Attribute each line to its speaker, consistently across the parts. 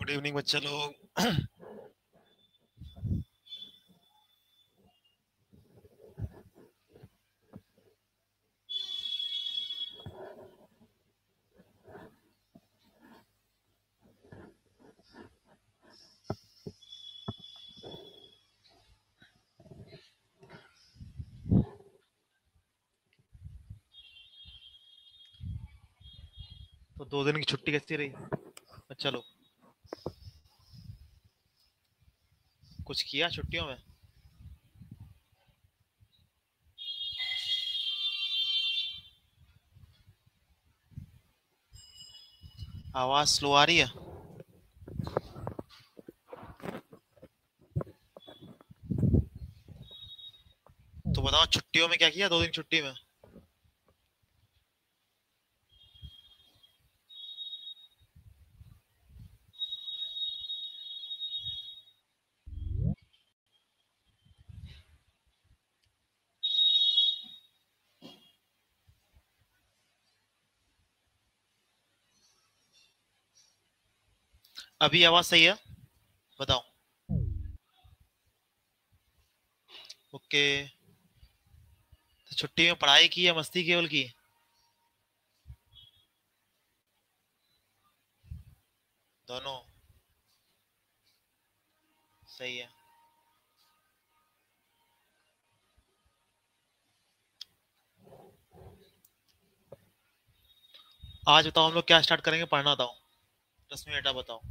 Speaker 1: Good evening बच्चे लोग। तो 2 दिन की छुट्टी कैसी रही बच्चा लोग? कुछ किया छुट्टियों में? आवाज स्लो आ रही है। तो बताओ छुट्टियों में क्या किया 2 दिन छुट्टी में? अभी आवाज सही है? बताओ। ओके। तो छुट्टी में पढ़ाई की या मस्ती केवल की? दोनों। सही है। आज बताओ हम लोग क्या स्टार्ट करेंगे पढ़ना? बताओ रश्मि बेटा बताओ।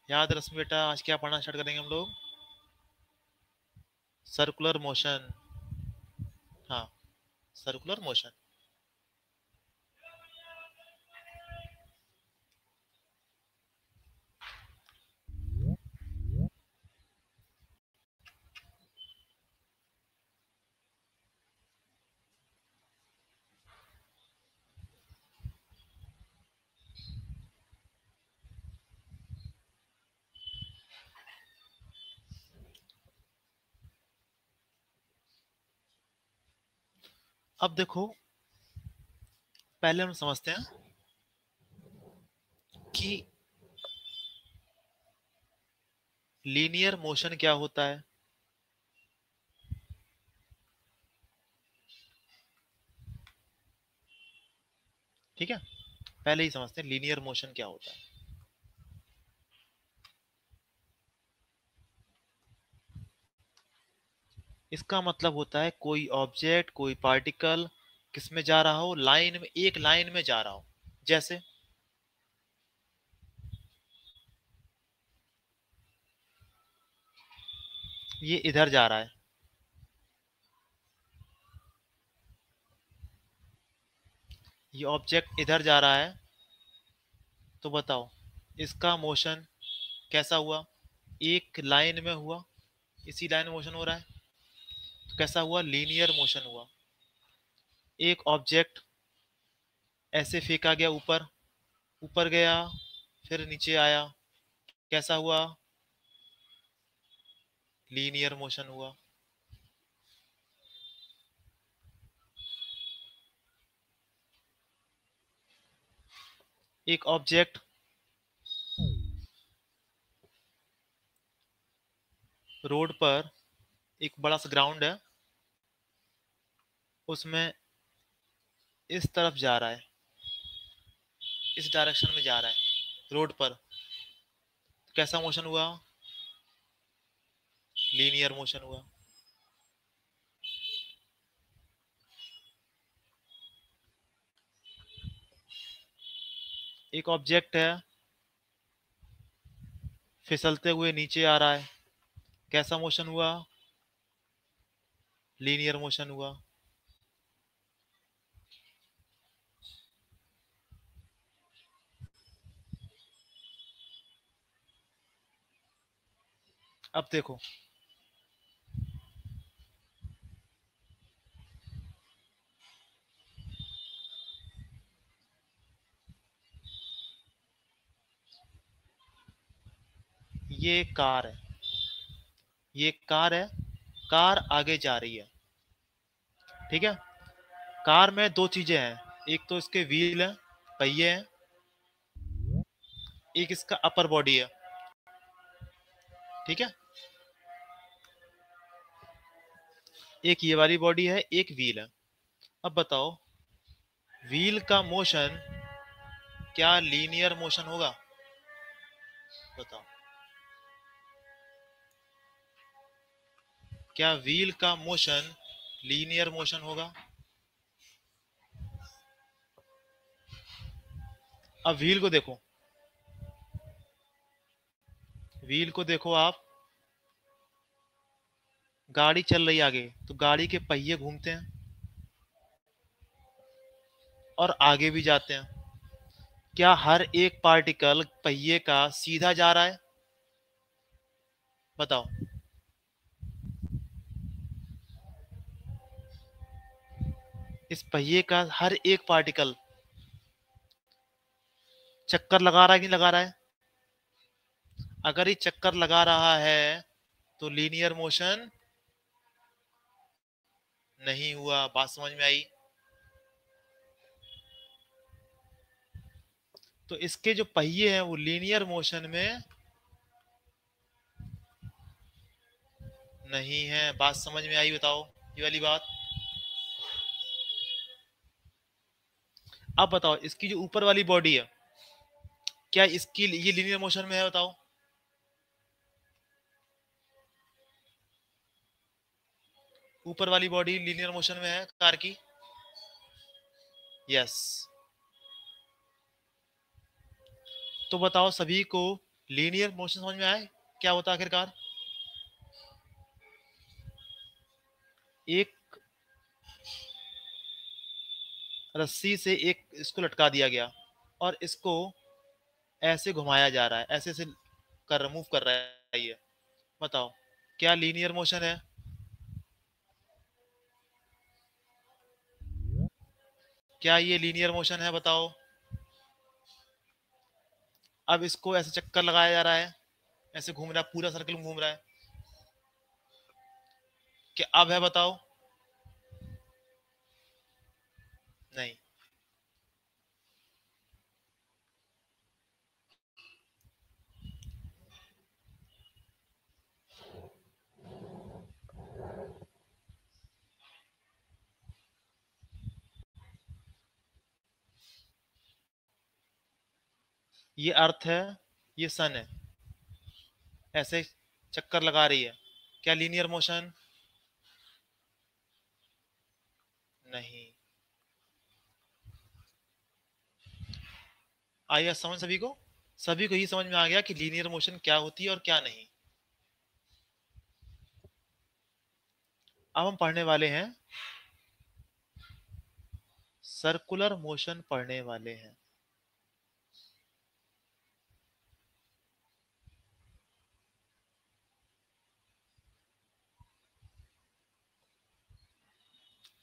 Speaker 1: याद रश्मि बेटा आज क्या पढ़ना स्टार्ट करेंगे हम लोग? Circular motion. हाँ, सर्कुलर मोशन। अब देखो, पहले हम समझते हैं कि लीनियर मोशन क्या होता है। ठीक है, पहले ही समझते हैं लीनियर मोशन क्या होता है। इसका मतलब होता है कोई ऑब्जेक्ट, कोई पार्टिकल किस में जा रहा हो, लाइन में, एक लाइन में जा रहा हो। जैसे ये इधर जा रहा है, ये ऑब्जेक्ट इधर जा रहा है, तो बताओ इसका मोशन कैसा हुआ? एक लाइन में हुआ, इसी लाइन में मोशन हो रहा है, तो कैसा हुआ? लीनियर मोशन हुआ। एक ऑब्जेक्ट ऐसे फेंका गया ऊपर, ऊपर गया फिर नीचे आया, कैसा हुआ? लीनियर मोशन हुआ। एक ऑब्जेक्ट रोड पर, एक बड़ा सा ग्राउंड है, उसमें इस तरफ जा रहा है, इस डायरेक्शन में जा रहा है रोड पर, तो कैसा मोशन हुआ? लीनियर मोशन हुआ। एक ऑब्जेक्ट है फिसलते हुए नीचे आ रहा है, कैसा मोशन हुआ? लीनियर मोशन हुआ। अब देखो, ये कार है, ये कार है, कार आगे जा रही है, ठीक है। कार में दो चीजें हैं, एक तो इसके व्हील है, पहिए हैं, एक इसका अपर बॉडी है, ठीक है। एक ये वाली बॉडी है, एक व्हील है। अब बताओ, व्हील का मोशन क्या लीनियर मोशन होगा? बताओ, क्या व्हील का मोशन लीनियर मोशन होगा? अब व्हील को देखो, व्हील को देखो आप, गाड़ी चल रही है आगे, तो गाड़ी के पहिए घूमते हैं और आगे भी जाते हैं। क्या हर एक पार्टिकल पहिए का सीधा जा रहा है? बताओ। इस पहिए का हर एक पार्टिकल चक्कर लगा रहा है कि नहीं लगा रहा है? अगर ये चक्कर लगा रहा है तो लीनियर मोशन नहीं हुआ। बात समझ में आई? तो इसके जो पहिए हैं वो लीनियर मोशन में नहीं है। बात समझ में आई? बताओ ये वाली बात। अब बताओ, इसकी जो ऊपर वाली बॉडी है, क्या इसकी ये लीनियर मोशन में है? बताओ। ऊपर वाली बॉडी लीनियर मोशन में है कार की? यस। तो बताओ, सभी को लीनियर मोशन समझ में आए? क्या होता है आखिरकार? एक रस्सी से एक इसको लटका दिया गया और इसको ऐसे घुमाया जा रहा है, ऐसे से कर मूव कर रहा है ये। बताओ, क्या लीनियर मोशन है? क्या ये लीनियर मोशन है? बताओ। अब इसको ऐसे चक्कर लगाया जा रहा है, ऐसे घूम रहा है, पूरा सर्कल में घूम रहा है। क्या अब है? बताओ। नहीं। ये अर्थ है, ये सन है, ऐसे चक्कर लगा रही है। क्या लीनियर मोशन? नहीं। आइए समझ सभी को, सभी को ही समझ में आ गया कि लीनियर मोशन क्या होती है और क्या नहीं। अब हम पढ़ने वाले हैं, सर्कुलर मोशन पढ़ने वाले हैं।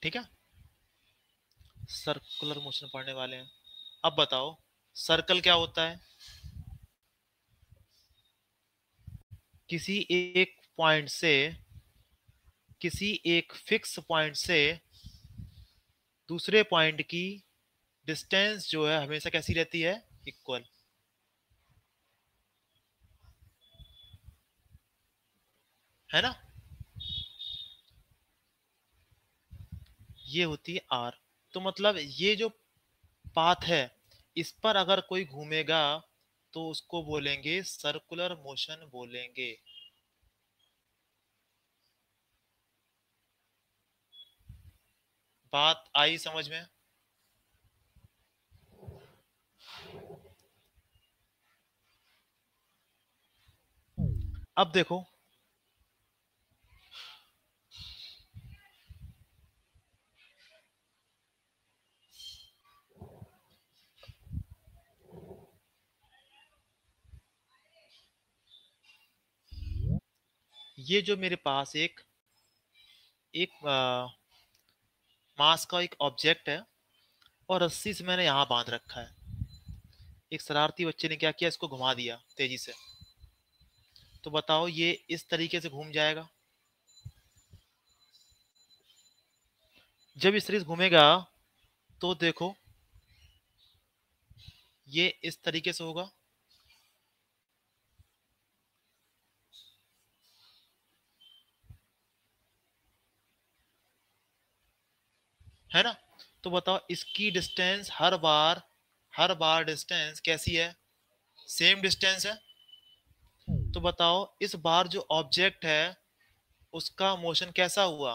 Speaker 1: ठीक है, सर्कुलर मोशन पढ़ने वाले हैं। अब बताओ, सर्कल क्या होता है? किसी एक पॉइंट से, किसी एक फिक्स पॉइंट से दूसरे पॉइंट की डिस्टेंस जो है हमेशा कैसी रहती है? इक्वल, है ना? ये होती है आर। तो मतलब ये जो पाथ है, इस पर अगर कोई घूमेगा तो उसको बोलेंगे सर्कुलर मोशन बोलेंगे। बात आई समझ में? अब देखो, ये जो मेरे पास एक एक मास का एक ऑब्जेक्ट है और रस्सी से मैंने यहां बांध रखा है। एक शरारती बच्चे ने क्या किया, इसको घुमा दिया तेजी से। तो बताओ, ये इस तरीके से घूम जाएगा? जब इस तरीके से घूमेगा तो देखो ये इस तरीके से होगा, है ना। तो बताओ इसकी डिस्टेंस हर बार डिस्टेंस कैसी है, सेम डिस्टेंस है। तो बताओ इस बार जो ऑब्जेक्ट है उसका मोशन कैसा हुआ,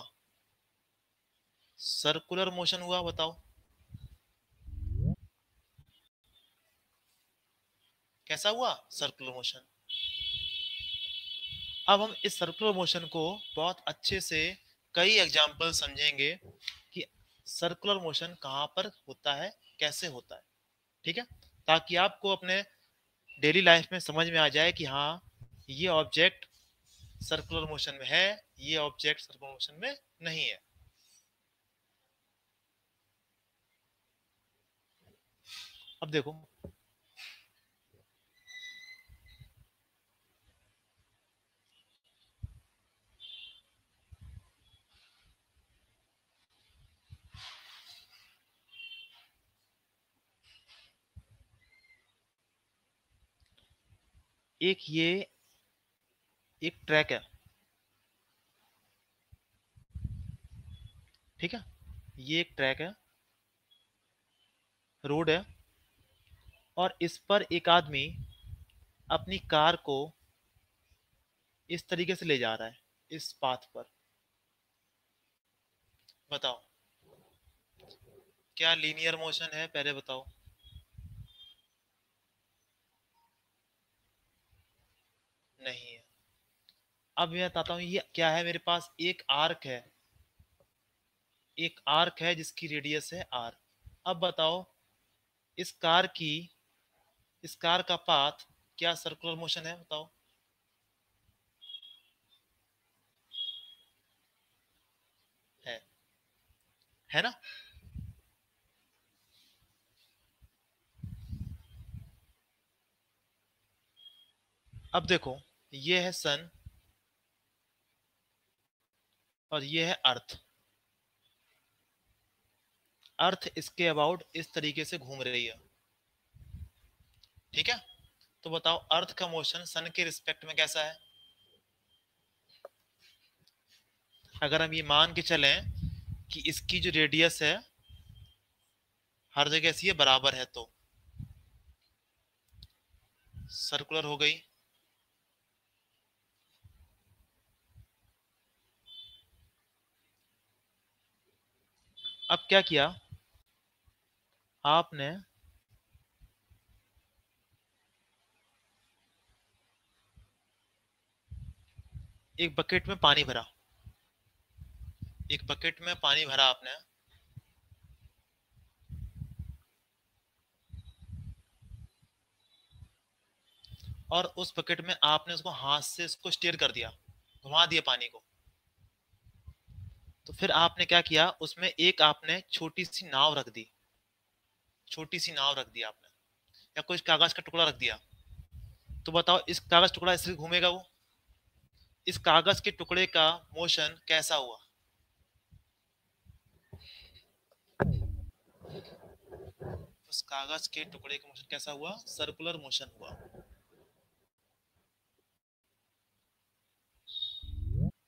Speaker 1: सर्कुलर मोशन हुआ। बताओ कैसा हुआ, सर्कुलर मोशन। अब हम इस सर्कुलर मोशन को बहुत अच्छे से कई एग्जाम्पल समझेंगे कि सर्कुलर मोशन कहाँ पर होता है, कैसे होता है, ठीक है। ताकि आपको अपने डेली लाइफ में समझ में आ जाए कि हाँ ये ऑब्जेक्ट सर्कुलर मोशन में है, ये ऑब्जेक्ट सर्कुलर मोशन में नहीं है। अब देखो ये एक ट्रैक है, ठीक है। ये एक ट्रैक है, रोड है, और इस पर एक आदमी अपनी कार को इस तरीके से ले जा रहा है, इस पाथ पर। बताओ क्या लीनियर मोशन है, पहले बताओ। नहीं है। अब मैं बताता हूँ ये क्या है, मेरे पास एक आर्क है, एक आर्क है जिसकी रेडियस है आर। अब बताओ इस कार की इस कार का पाथ क्या सर्कुलर मोशन है, बताओ। है ना। अब देखो ये है सन और ये है अर्थ। अर्थ इसके अबाउट इस तरीके से घूम रही है, ठीक है। तो बताओ अर्थ का मोशन सन के रिस्पेक्ट में कैसा है। अगर हम ये मान के चलें कि इसकी जो रेडियस है हर जगह ऐसी है, बराबर है, तो सर्कुलर हो गई। अब क्या किया आपने, एक बकेट में पानी भरा, एक बकेट में पानी भरा आपने, और उस बकेट में आपने उसको हाथ से इसको स्टीयर कर दिया, घुमा दिया पानी को। तो फिर आपने क्या किया, उसमें एक आपने छोटी सी नाव रख दी, छोटी सी नाव रख दी आपने, या कुछ कागज का टुकड़ा रख दिया। तो बताओ इस कागज टुकड़ा इससे घूमेगा वो, इस कागज के टुकड़े का मोशन कैसा हुआ। उस कागज के टुकड़े का मोशन कैसा हुआ, सर्कुलर मोशन हुआ,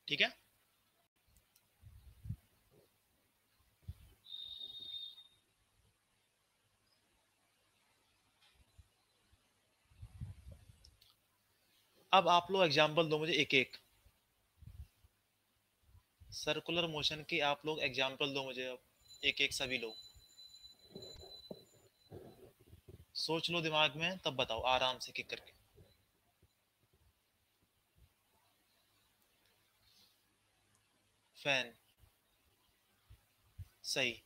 Speaker 1: ठीक है। अब आप लोग एग्जाम्पल दो मुझे एक एक, सर्कुलर मोशन के आप लोग एग्जाम्पल दो मुझे अब एक एक, सभी लोग सोच लो दिमाग में, तब बताओ आराम से किक करके। फैन, सही।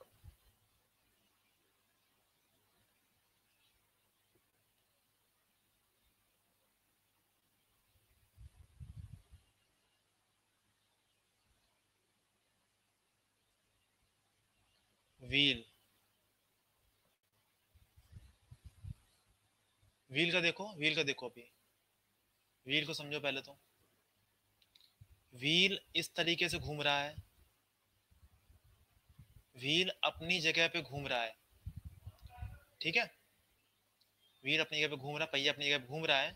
Speaker 1: व्हील, व्हील का देखो अभी, व्हील को समझो पहले तो। व्हील इस तरीके से घूम रहा है, व्हील अपनी जगह पे घूम रहा है, ठीक है, व्हील अपनी जगह पे घूम रहा है, पहिया अपनी जगह पे घूम रहा है,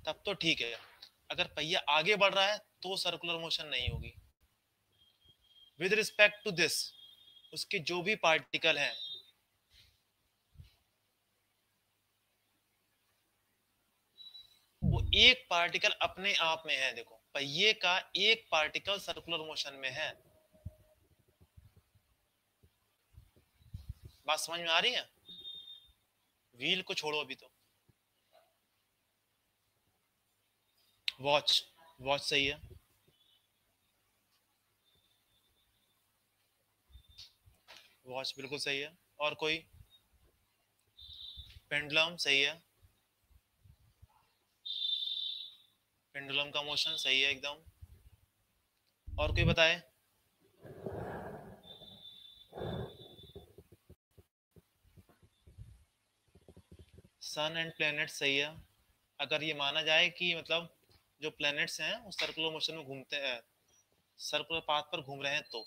Speaker 1: तब तो ठीक है। अगर पहिया आगे बढ़ रहा है तो सर्कुलर मोशन नहीं होगी। विद रिस्पेक्ट टू दिस, उसके जो भी पार्टिकल हैं, वो एक पार्टिकल अपने आप में है। देखो पहिए का एक पार्टिकल सर्कुलर मोशन में है। बात समझ में आ रही है? व्हील को छोड़ो अभी तो। वॉच, वॉच सही है। वॉच बिल्कुल सही है। और कोई? पेंडुलम सही है। पेंडुलम का मोशन सही है एकदम। और कोई बताए? सन एंड प्लेनेट सही है। अगर ये माना जाए कि मतलब जो प्लैनेट्स हैं वो सर्कुलर मोशन में घूमते हैं, सर्कुलर पाथ पर घूम रहे हैं तो।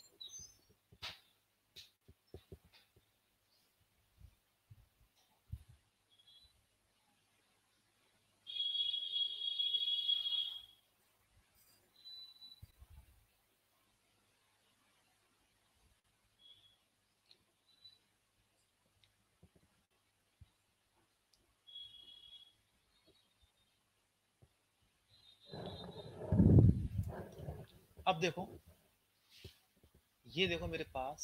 Speaker 1: अब देखो, ये देखो मेरे पास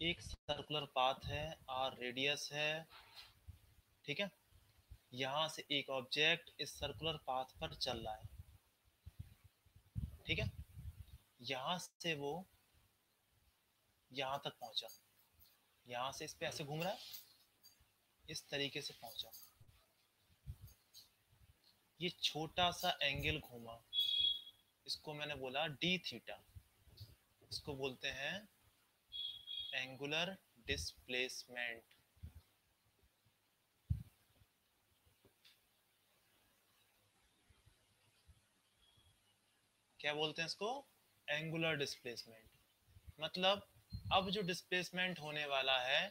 Speaker 1: एक सर्कुलर पाथ है और रेडियस है, ठीक है। यहां से एक ऑब्जेक्ट इस सर्कुलर पाथ पर चल रहा है, ठीक है। यहां से वो यहां तक पहुंचा, यहां से इस पे ऐसे घूम रहा है, इस तरीके से पहुंचा। ये छोटा सा एंगल घूमा, इसको मैंने बोला डी थीटा। इसको बोलते हैं एंगुलर डिस्प्लेसमेंट। क्या बोलते हैं इसको? Angular displacement. मतलब अब जो डिस्प्लेसमेंट होने वाला है,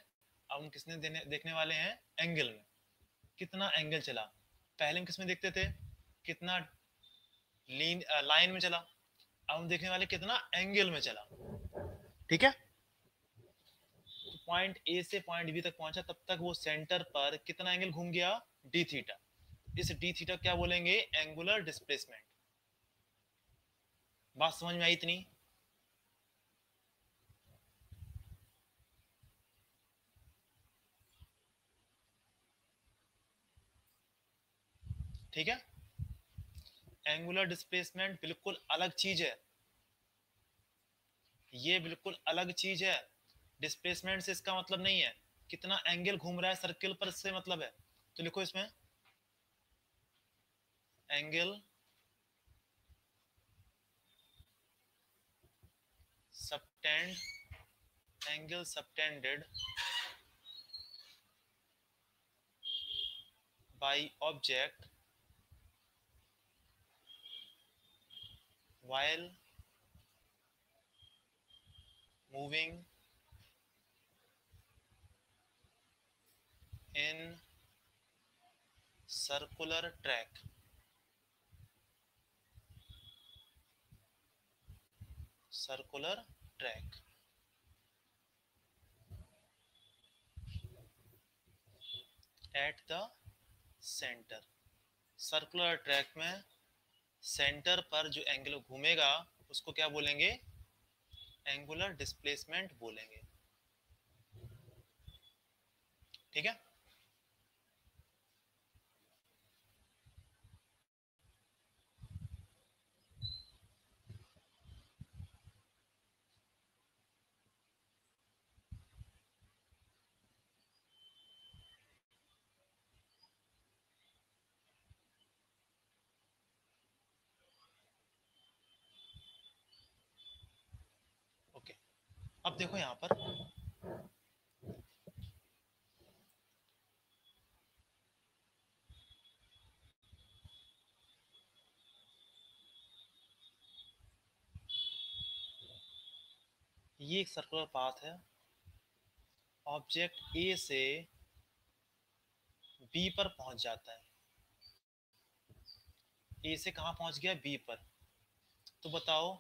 Speaker 1: अब हम किसने देखने वाले हैं? एंगल में। कितना एंगल चला। पहले हम किस में देखते थे? कितना लाइन में चला। अब हम देखने वाले कितना एंगल में चला, ठीक है। तो पॉइंट ए से पॉइंट बी तक पहुंचा, तब तक वो सेंटर पर कितना एंगल घूम गया? D theta. इस डी थीटा क्या बोलेंगे? Angular displacement. बात समझ में आई इतनी? ठीक है। एंगुलर डिस्प्लेसमेंट बिल्कुल अलग चीज है, ये बिल्कुल अलग चीज है। डिस्प्लेसमेंट से इसका मतलब नहीं है कितना एंगल घूम रहा है सर्किल पर, इससे मतलब है। तो लिखो इसमें angle subtend, angle subtended by object while moving in circular track, circular track at the center। Circular track में सेंटर पर जो एंगल घूमेगा उसको क्या बोलेंगे? एंगुलर डिस्प्लेसमेंट बोलेंगे, ठीक है। ओके, अब देखो यहां पर ये एक सर्कुलर पाथ है, ऑब्जेक्ट ए से बी पर पहुंच जाता है। ए से कहां पहुंच गया? बी पर। तो बताओ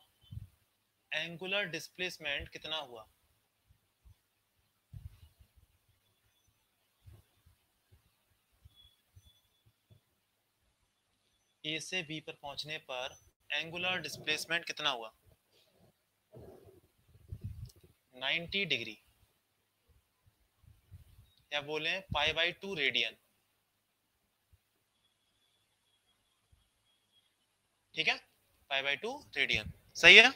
Speaker 1: एंगुलर डिस्प्लेसमेंट कितना हुआ? ए से बी पर पहुंचने पर एंगुलर डिस्प्लेसमेंट कितना हुआ? 90 डिग्री, या बोले π/2 रेडियन। ठीक है, π/2 रेडियन सही है।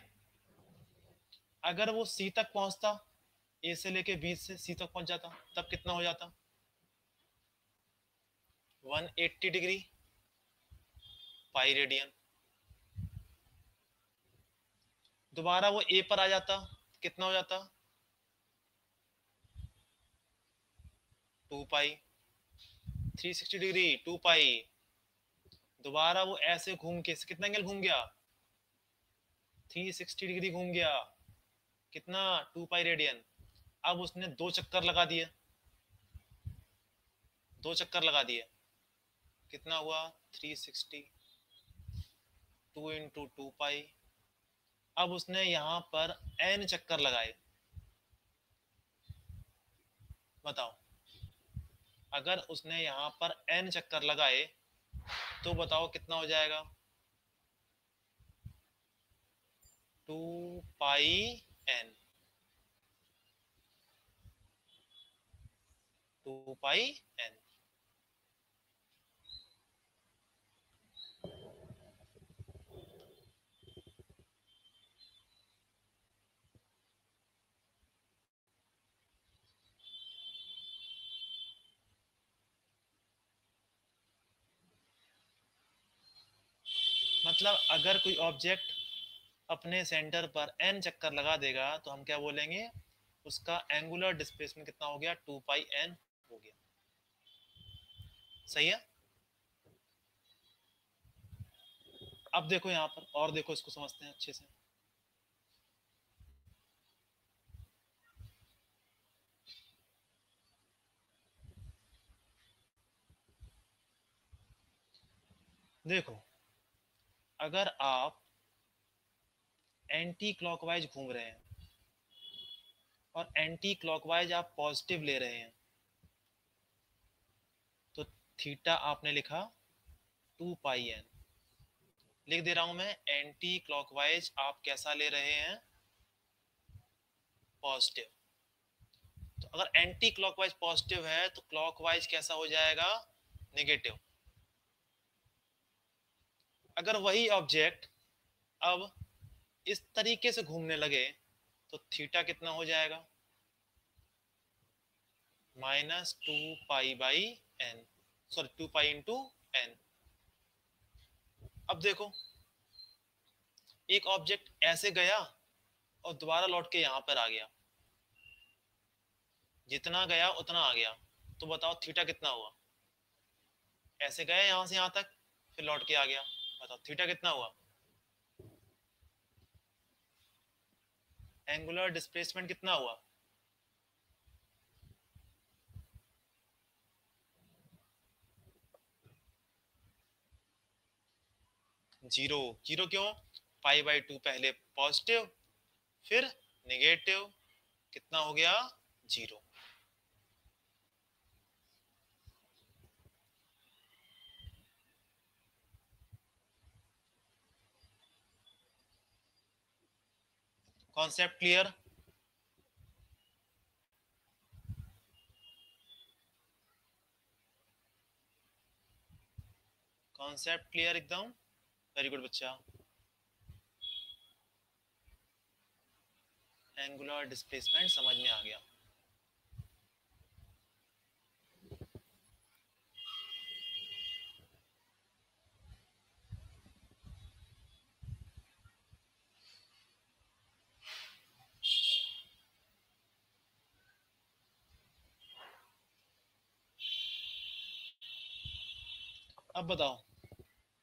Speaker 1: अगर वो सी तक पहुंचता, ए से लेके बी से सी तक पहुंच जाता, तब कितना हो जाता? 180 डिग्री पाई रेडियन। दोबारा वो ए पर आ जाता, कितना हो जाता? 2 पाई। 360 डिग्री 2 पाई। दोबारा वो ऐसे घूम के कितना एंगल घूम गया? 360 डिग्री घूम गया। कितना? 2 पाई रेडियन। अब उसने दो चक्कर लगा दिए, दो चक्कर लगा दिए, कितना हुआ? 360, 2 इंटू 2 पाई। अब उसने यहां पर n चक्कर लगाए, बताओ अगर उसने यहां पर n चक्कर लगाए तो बताओ कितना हो जाएगा? 2 पाई n, 2 पाई n। मतलब अगर कोई ऑब्जेक्ट अपने सेंटर पर n चक्कर लगा देगा तो हम क्या बोलेंगे? उसका एंगुलर डिस्प्लेसमेंट कितना हो गया? 2 पाई n हो गया। सही है। अब देखो यहां पर, और देखो इसको समझते हैं अच्छे से। देखो अगर आप एंटी क्लॉकवाइज घूम रहे हैं और एंटी क्लॉकवाइज आप पॉजिटिव ले रहे हैं, तो थीटा आपने लिखा 2 पाई n। लिख दे रहा हूं मैं, एंटी क्लॉकवाइज आप कैसा ले रहे हैं? पॉजिटिव। तो अगर एंटी क्लॉकवाइज पॉजिटिव है तो क्लॉकवाइज कैसा हो जाएगा? नेगेटिव। अगर वही ऑब्जेक्ट अब इस तरीके से घूमने लगे तो थीटा कितना हो जाएगा? -2 pi by n, sorry 2 pi into n। अब देखो एक ऑब्जेक्ट ऐसे गया और दोबारा लौट के यहां पर आ गया, जितना गया उतना आ गया, तो बताओ थीटा कितना हुआ? ऐसे गए यहां से यहां तक, फिर लौट के आ गया, बताओ थीटा कितना हुआ? एंगुलर डिस्प्लेसमेंट कितना हुआ? जीरो। जीरो क्यों? π/2 पहले पॉजिटिव फिर नेगेटिव, कितना हो गया? Zero. Concept clear? Concept clear एकदम? वेरी गुड बच्चा। एंगुलर डिस्प्लेसमेंट समझ में आ गया। अब बताओ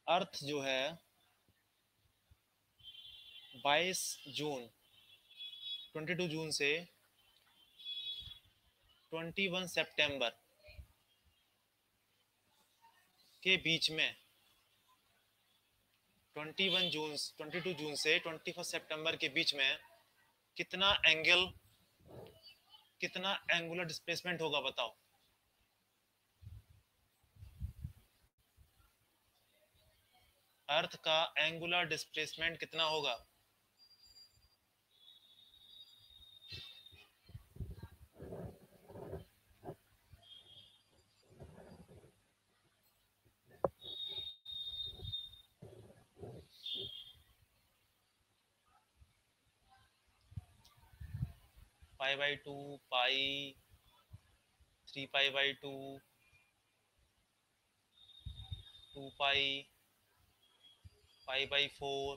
Speaker 1: अर्थ जो है 22 जून 22 जून से 21 सितंबर के बीच में, 22 जून से 21 सितंबर के बीच में कितना एंगुलर डिस्प्लेसमेंट होगा बताओ। अर्थ का एंगुलर डिस्प्लेसमेंट कितना होगा? π/2, पाई, 3π/2, 2π, π/4,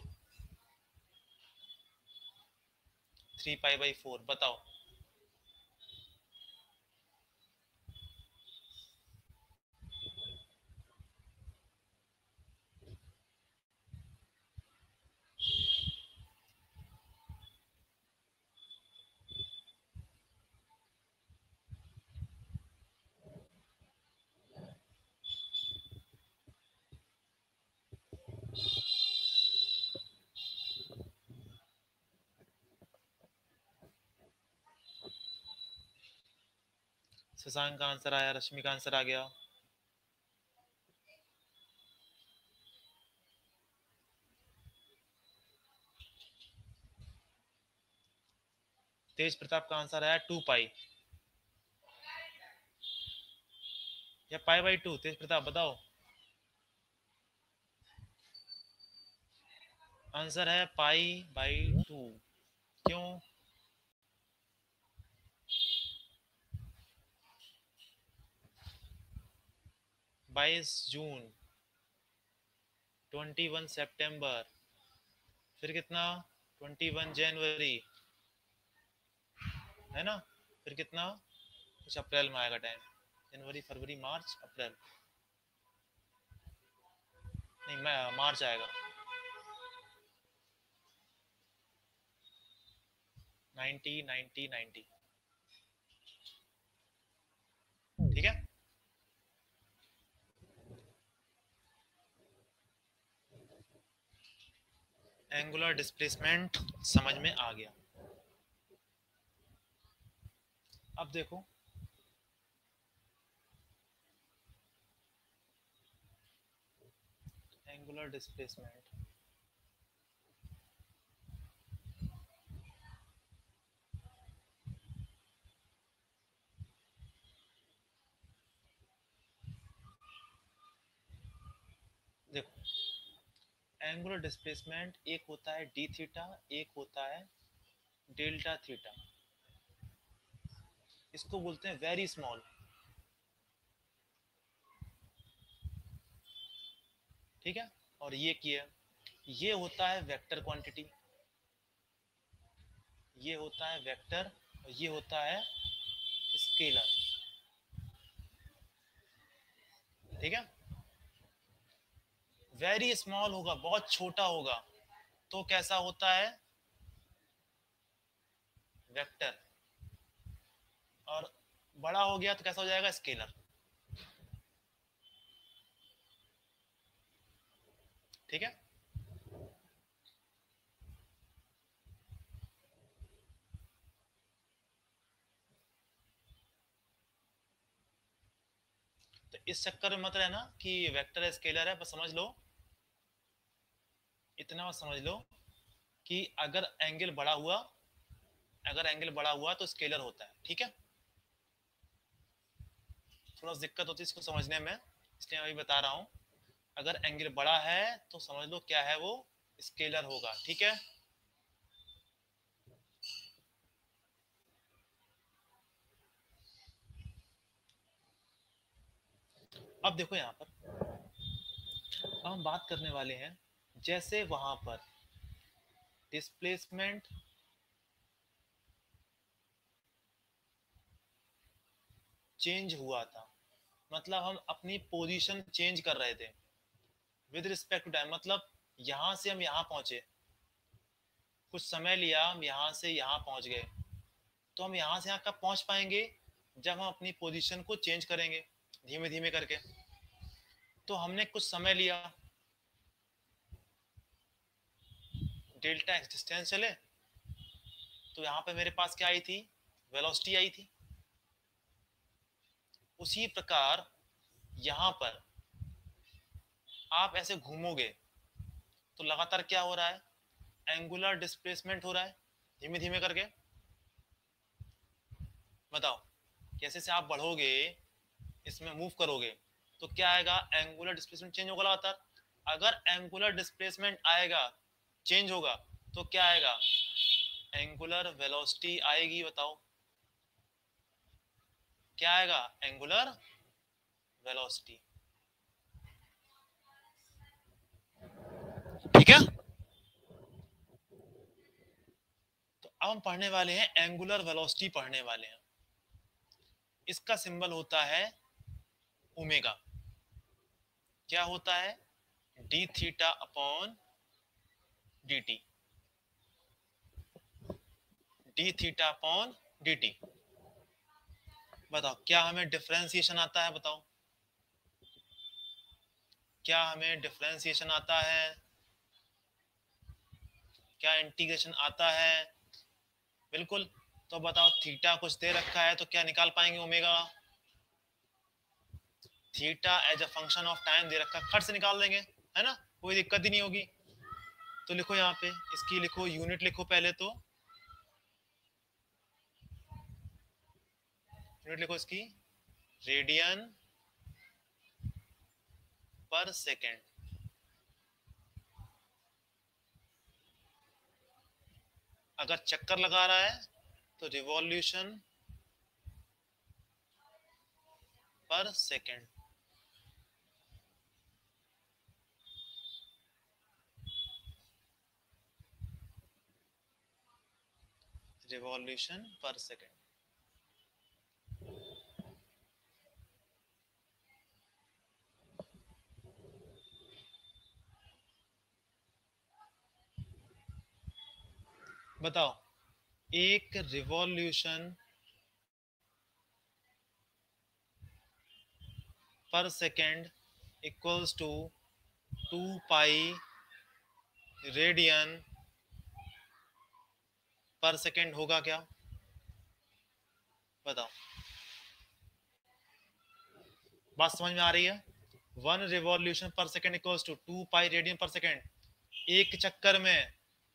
Speaker 1: 3π/4 बताओ। शशांक का आंसर आया, रश्मि का आंसर आ गया। तेज प्रताप का आंसर आया 2π या π/2। तेज प्रताप बताओ। आंसर है π/2। क्यों? 22 जून, 21 सितंबर, फिर कितना 21 जनवरी, है ना? फिर कितना, कुछ अप्रैल में आएगा टाइम, जनवरी फरवरी मार्च अप्रैल, नहीं मार्च आएगा। 90 90 90, ठीक है। एंगुलर डिस्प्लेसमेंट समझ में आ गया। अब देखो एंगुलर डिस्प्लेसमेंट, देखो एंगुलर डिस्प्लेसमेंट एक होता है डी थीटा, एक होता है डेल्टा थीटा। इसको बोलते हैं वेरी स्मॉल, ठीक है। और ये किया, ये होता है वेक्टर क्वांटिटी, ये होता है वेक्टर, और ये होता है स्केलर, ठीक है। वेरी स्मॉल होगा, बहुत छोटा होगा, तो कैसा होता है? वेक्टर। और बड़ा हो गया तो कैसा हो जाएगा? स्केलर, ठीक है। तो इस चक्कर में मत रहना कि वेक्टर स्केलर है, बस समझ लो, इतना बस समझ लो कि अगर एंगल बड़ा हुआ तो स्केलर होता है, ठीक है। थोड़ा दिक्कत होती है इसको समझने में, इसलिए अभी बता रहा हूं। अगर एंगल बड़ा है तो समझ लो क्या है वो? स्केलर होगा, ठीक है। अब देखो यहां पर अब हम बात करने वाले हैं, जैसे वहां पर डिस्प्लेसमेंट चेंज हुआ था, मतलब हम अपनी पोजीशन चेंज कर रहे थे विद रिस्पेक्ट टू टाइम, मतलब यहां से हम यहां पहुंचे, कुछ समय लिया, हम यहाँ से यहाँ पहुँच गए, तो हम यहाँ से यहाँ कब पहुँच पाएंगे? जब हम अपनी पोजीशन को चेंज करेंगे धीमे धीमे करके। तो हमने कुछ समय लिया, डेल्टा एक्स डिस्टेंस चले, तो यहाँ पे मेरे पास क्या आई थी? वेलोसिटी आई थी। उसी प्रकार यहाँ पर आप ऐसे घूमोगे तो लगातार क्या हो रहा है? एंगुलर डिस्प्लेसमेंट हो रहा है धीमे धीमे करके। बताओ, जैसे से आप बढ़ोगे, इसमें मूव करोगे, तो क्या आएगा? एंगुलर डिस्प्लेसमेंट चेंज होगा लगातार। अगर एंगुलर डिस्प्लेसमेंट आएगा, चेंज होगा, तो क्या आएगा? एंगुलर वेलोसिटी आएगी। बताओ क्या आएगा? Angular velocity. ठीक है, तो अब हम पढ़ने वाले हैं एंगुलर वेलोसिटी पढ़ने वाले हैं। इसका सिंबल होता है ओमेगा। क्या होता है? D theta upon d T. D theta upon d T. बताओ क्या हमें डिफरेंशिएशन आता है? बताओ क्या हमें डिफरेंशिएशन आता है? क्या इंटीग्रेशन आता है? बिल्कुल। तो बताओ, थीटा कुछ दे रखा है तो क्या निकाल पाएंगे? Omega. Theta as a function of time दे रखा है, खट से निकाल देंगे, है ना, कोई दिक्कत ही नहीं होगी। तो लिखो यहाँ पे, इसकी लिखो यूनिट, लिखो पहले तो यूनिट लिखो इसकी, रेडियन पर सेकेंड। अगर चक्कर लगा रहा है तो रिवॉल्यूशन पर सेकेंड। रिवॉल्यूशन पर सेकेंड। बताओ, एक रिवॉल्यूशन पर second equals to 2 pi radian पर सेकेंड होगा क्या? बताओ, बात समझ में आ रही है? 1 रिवॉल्यूशन पर second equals to 2 pi radian पर सेकेंड। एक चक्कर में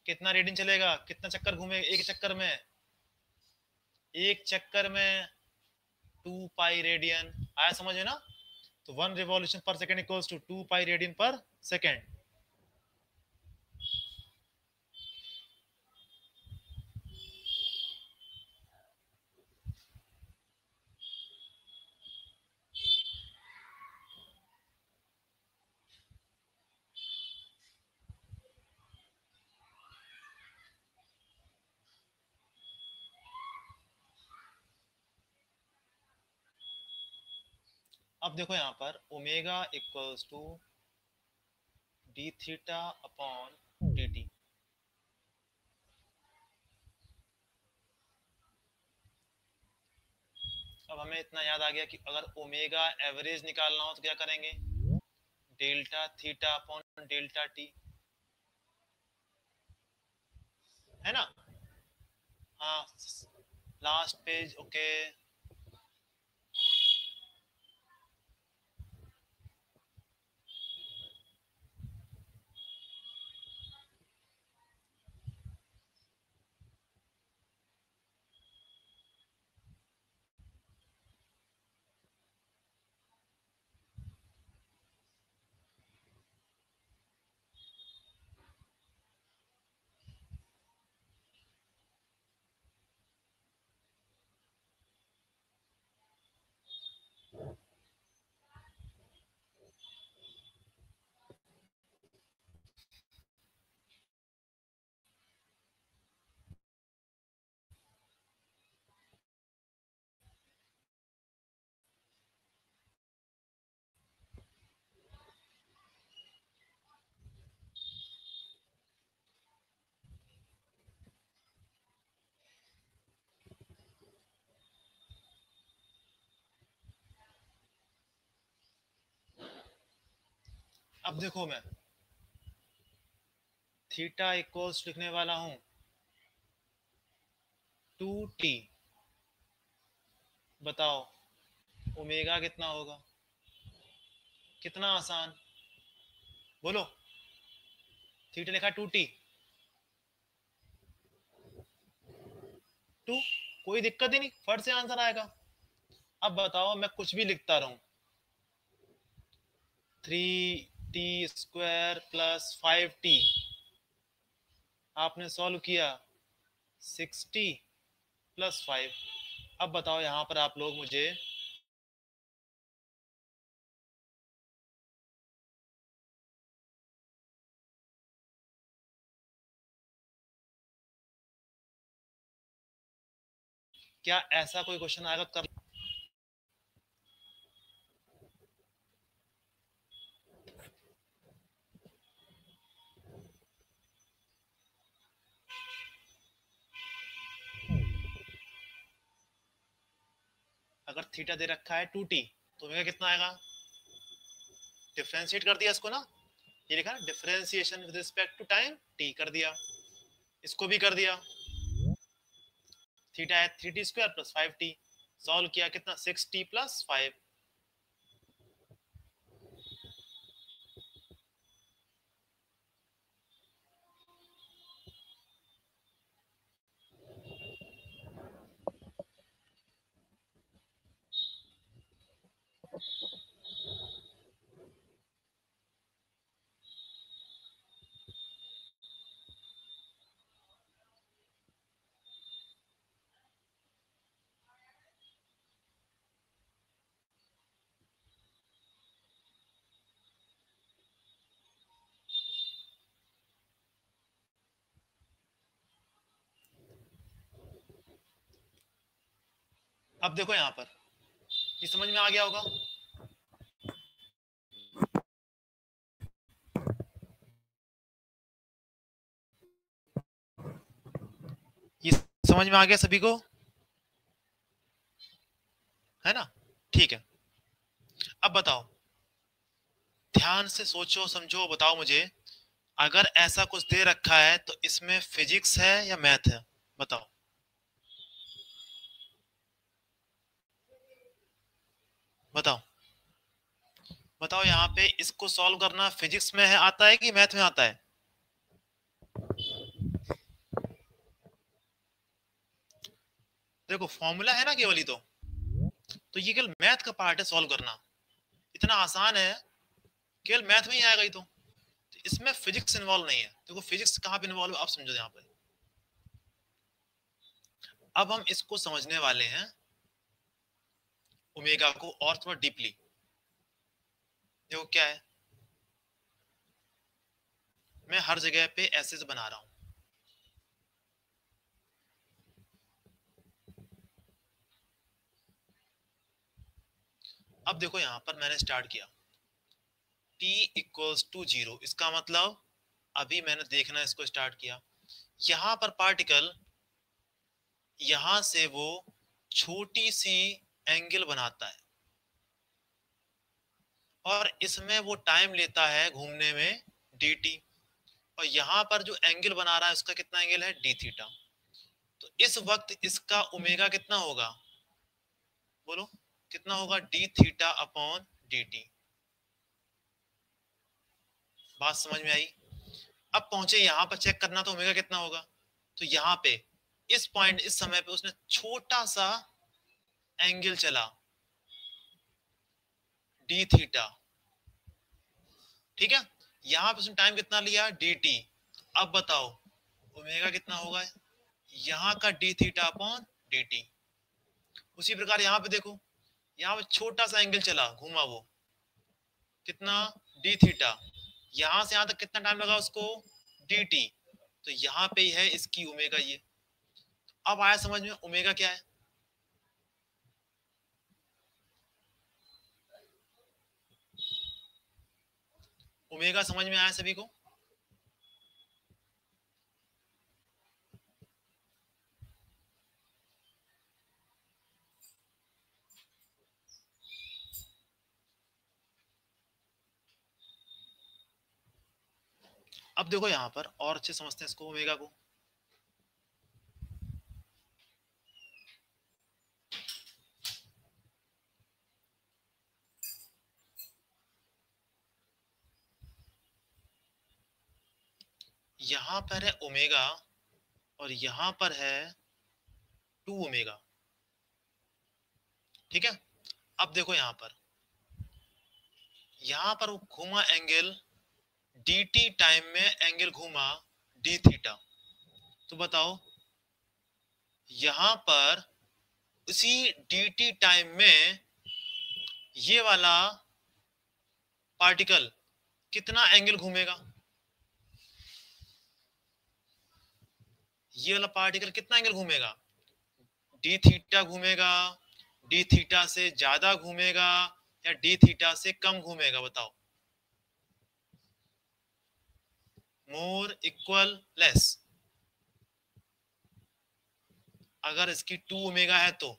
Speaker 1: कितना रेडियन चलेगा? कितना चक्कर घूमे एक चक्कर में? एक चक्कर में 2 पाई रेडियन। आया समझ में ना? तो 1 रिवॉल्यूशन पर second equals to 2 pi radian पर सेकेंड। अब देखो यहाँ पर omega equals to d theta upon d t. अब हमें इतना याद आ गया कि अगर ओमेगा एवरेज निकालना हो तो क्या करेंगे? Delta theta upon delta T, है ना? हाँ, लास्ट पेज। ओके, अब देखो मैं थीटा इक्वल्स लिखने वाला हूं 2t। बताओ ओमेगा कितना होगा? कितना आसान, बोलो। थीटा लिखा 2t, 2, कोई दिक्कत ही नहीं, फट से आंसर आएगा। अब बताओ मैं कुछ भी लिखता रहूं, 3t² प्लस 5t, आपने सॉल्व किया 6t प्लस 5। अब बताओ यहां पर आप लोग मुझे क्या ऐसा कोई क्वेश्चन आएगा कर? अगर थीटा दे रखा है 2t तो ओमेगा कितना आएगा? डिफरेंशिएट कर दिया इसको ना, ये लिखा ना differentiation with respect to time t कर दिया, इसको भी कर दिया। थीटा है 3t² प्लस 5t, सॉल्व किया कितना 6t प्लस 5। अब देखो यहां पर ये समझ में आ गया होगा। ये समझ में आ गया सभी को, है ना? ठीक है। अब बताओ, ध्यान से सोचो समझो, बताओ मुझे, अगर ऐसा कुछ दे रखा है तो इसमें फिजिक्स है या मैथ है? बताओ। बताओ बताओ यहाँ पे इसको सॉल्व करना फिजिक्स में है, आता है कि मैथ में आता है? देखो फॉर्मूला है ना केवल ही, तो ये केवल मैथ का पार्ट है सॉल्व करना, इतना आसान है, केवल मैथ में ही आएगा ही तो इसमें फिजिक्स इन्वॉल्व नहीं है। देखो फिजिक्स कहाँ पे इन्वॉल्व है आप समझो यहाँ पे। अब हम इसको समझने वाले हैं ओमेगा को और थोड़ा डीपली। देखो क्या है, मैं हर जगह पे ऐसे से बना रहा हूं। अब देखो यहां पर मैंने स्टार्ट किया t इक्वल्स टू 0, इसका मतलब अभी मैंने देखना इसको स्टार्ट किया, यहां पर पार्टिकल यहां से वो छोटी सी एंगल बनाता है और इसमें वो टाइम लेता है घूमने में dt, और यहां पर जो एंगल बना रहा है उसका कितना एंगल है d थीटा। तो इस वक्त इसका ओमेगा कितना होगा? बोलो कितना होगा? d theta upon dt। बात समझ में आई? अब पहुंचे यहां पर, चेक करना तो ओमेगा कितना होगा। तो यहाँ पे इस पॉइंट इस समय पे उसने छोटा सा एंगल चला डी थीटा, ठीक है। यहाँ पे उसने टाइम कितना लिया डी टी। अब बताओ ओमेगा कितना होगा यहाँ का D theta upon d T. उसी प्रकार यहाँ पे देखो, यहाँ पे छोटा सा एंगल चला घूमा वो, कितना डी थीटा, यहाँ से यहाँ तक कितना टाइम लगा उसको डी टी। तो यहाँ पे ही है इसकी ओमेगा ये। अब आया समझ में ओमेगा क्या है? ओमेगा समझ में आया सभी को? अब देखो यहाँ पर और अच्छे समझते हैं इसको, ओमेगा को। यहाँ पर है ओमेगा और यहाँ पर है 2 ओमेगा। ठीक है, अब देखो यहाँ पर वो घूमा एंगल डी टी टाइम में, एंगल घूमा डी थीटा। तो बताओ यहाँ पर उसी डी टी टाइम में ये वाला पार्टिकल कितना एंगल घूमेगा? ये वाला पार्टिकल कितना एंगल घूमेगा? डी थीटा घूमेगा, डी थीटा से ज्यादा घूमेगा या डी थीटा से कम घूमेगा? बताओ। मोर, इक्वल, लेस? अगर इसकी 2 ओमेगा है तो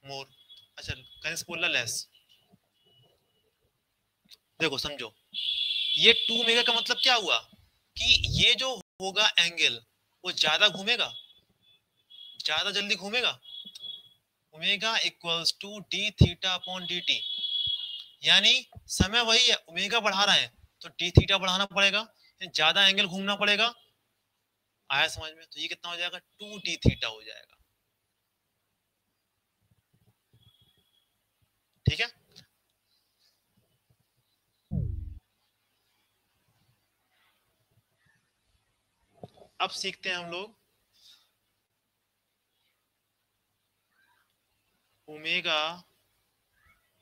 Speaker 1: मोर। अच्छा, कनिष्क बोल रहा लेस। देखो समझो, ये 2 ओमेगा का मतलब क्या हुआ कि ये जो होगा एंगल वो ज्यादा घूमेगा, ज्यादा जल्दी घूमेगा। Omega equals to d theta upon d t, यानी समय वही है, ओमेगा बढ़ा रहा है तो डी थीटा बढ़ाना पड़ेगा, ज्यादा एंगल घूमना पड़ेगा। आया समझ में? तो ये कितना हो जाएगा? 2d थीटा हो जाएगा। ठीक है, अब सीखते हैं हम लोग ओमेगा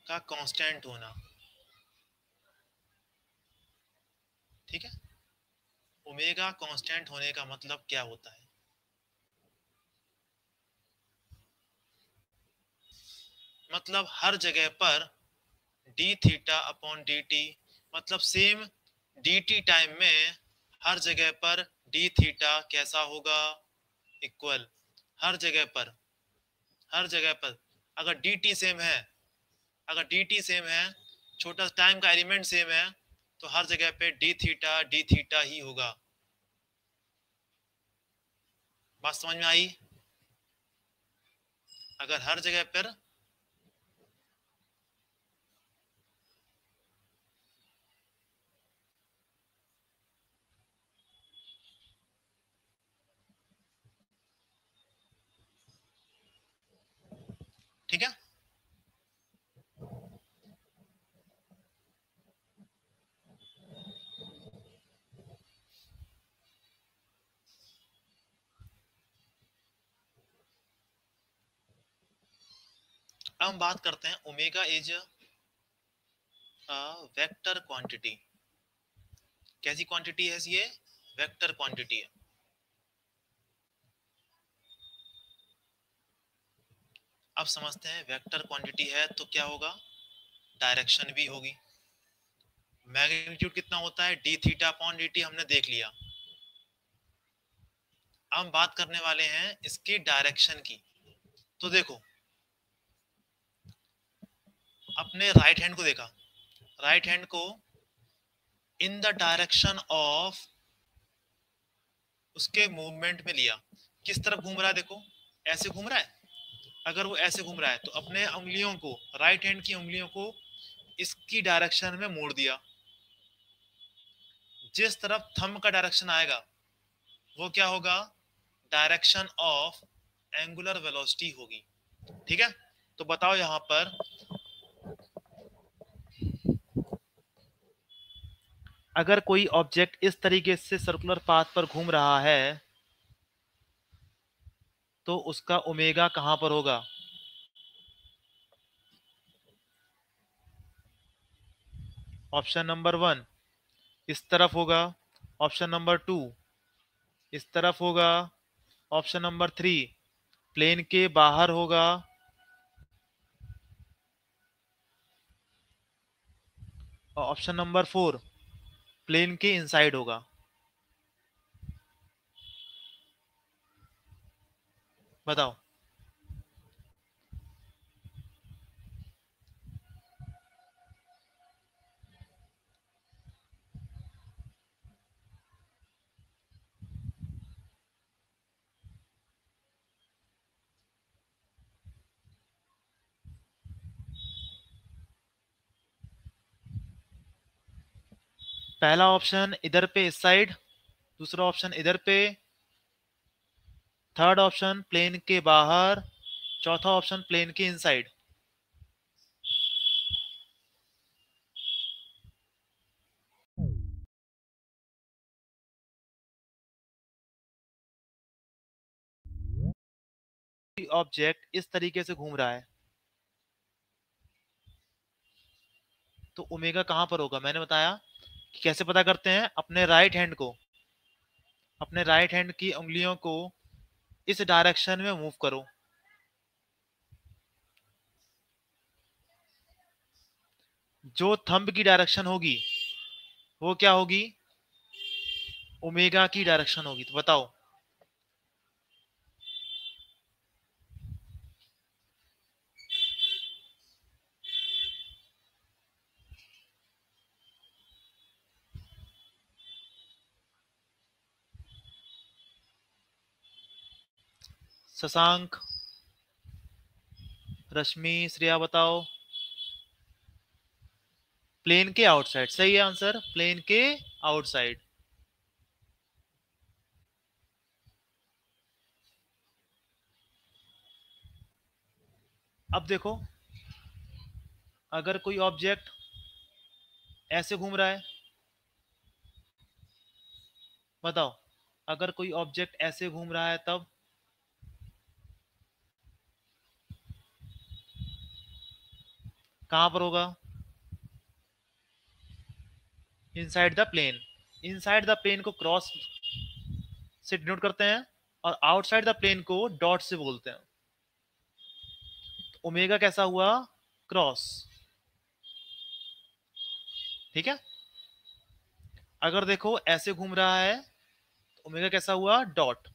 Speaker 1: का कांस्टेंट होना। ठीक है, ओमेगा कांस्टेंट होने का मतलब क्या होता है? मतलब हर जगह पर D theta upon d T, मतलब सेम डी टी टाइम में हर जगह पर डी थीटा कैसा होगा? इक्वल। हर जगह पर, हर जगह पर अगर डी टी सेम है, अगर डी टी सेम है, छोटा टाइम का एलिमेंट सेम है, तो हर जगह पे डी थीटा ही होगा। बात समझ में आई? अगर हर जगह पर, ठीक है, अब हम बात करते हैं omega is a vector quantity. कैसी क्वांटिटी है ये? वेक्टर क्वांटिटी है। अब समझते हैं वेक्टर क्वांटिटी है तो क्या होगा? डायरेक्शन भी होगी। मैग्नीट्यूड कितना होता है? D theta upon d T, हमने देख लिया। अब हम बात करने वाले हैं इसके डायरेक्शन की। तो देखो, अपने राइट हैंड को देखा, राइट हैंड को इन द डायरेक्शन ऑफ उसके मूवमेंट में लिया। किस तरफ घूम रहा है? देखो, ऐसे घूम रहा है। अगर वो ऐसे घूम रहा है तो अपने उंगलियों को, राइट हैंड की उंगलियों को इसकी डायरेक्शन में मोड़ दिया। जिस तरफ थंब का डायरेक्शन आएगा वो क्या होगा? डायरेक्शन ऑफ एंगुलर वेलोसिटी होगी। ठीक है, तो बताओ यहां पर अगर कोई ऑब्जेक्ट इस तरीके से सर्कुलर पाथ पर घूम रहा है तो उसका ओमेगा कहां पर होगा? ऑप्शन नंबर 1 इस तरफ होगा, ऑप्शन नंबर 2 इस तरफ होगा, ऑप्शन नंबर 3 प्लेन के बाहर होगा, और ऑप्शन नंबर 4 प्लेन के इनसाइड होगा। बताओ। पहला ऑप्शन इधर पे इस साइड, दूसरा ऑप्शन इधर पे, थर्ड ऑप्शन प्लेन के बाहर, चौथा ऑप्शन प्लेन के इनसाइड। ऑब्जेक्ट इस तरीके से घूम रहा है तो ओमेगा कहां पर होगा? मैंने बताया कि कैसे पता करते हैं, अपने राइट हैंड की उंगलियों को इस डायरेक्शन में मूव करो। जो थंब की डायरेक्शन होगी वो क्या होगी? ओमेगा की डायरेक्शन होगी। तो बताओ। शशांक, रश्मि, श्रेया बताओ। प्लेन के आउटसाइड सही है आंसर, प्लेन के आउटसाइड। अब देखो, अगर कोई ऑब्जेक्ट ऐसे घूम रहा है, बताओ, अगर कोई ऑब्जेक्ट ऐसे घूम रहा है तब कहां पर होगा? Inside the plane. Inside the plane को क्रॉस से डिनोट करते हैं और आउटसाइड द प्लेन को डॉट से बोलते हैं। ओमेगा कैसा हुआ? क्रॉस। ठीक है। अगर देखो ऐसे घूम रहा है तो ओमेगा कैसा हुआ? डॉट।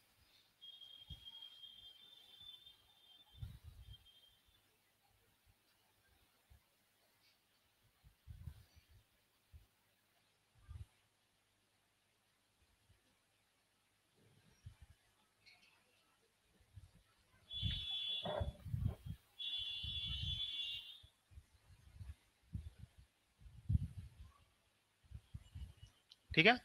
Speaker 1: ठीक है।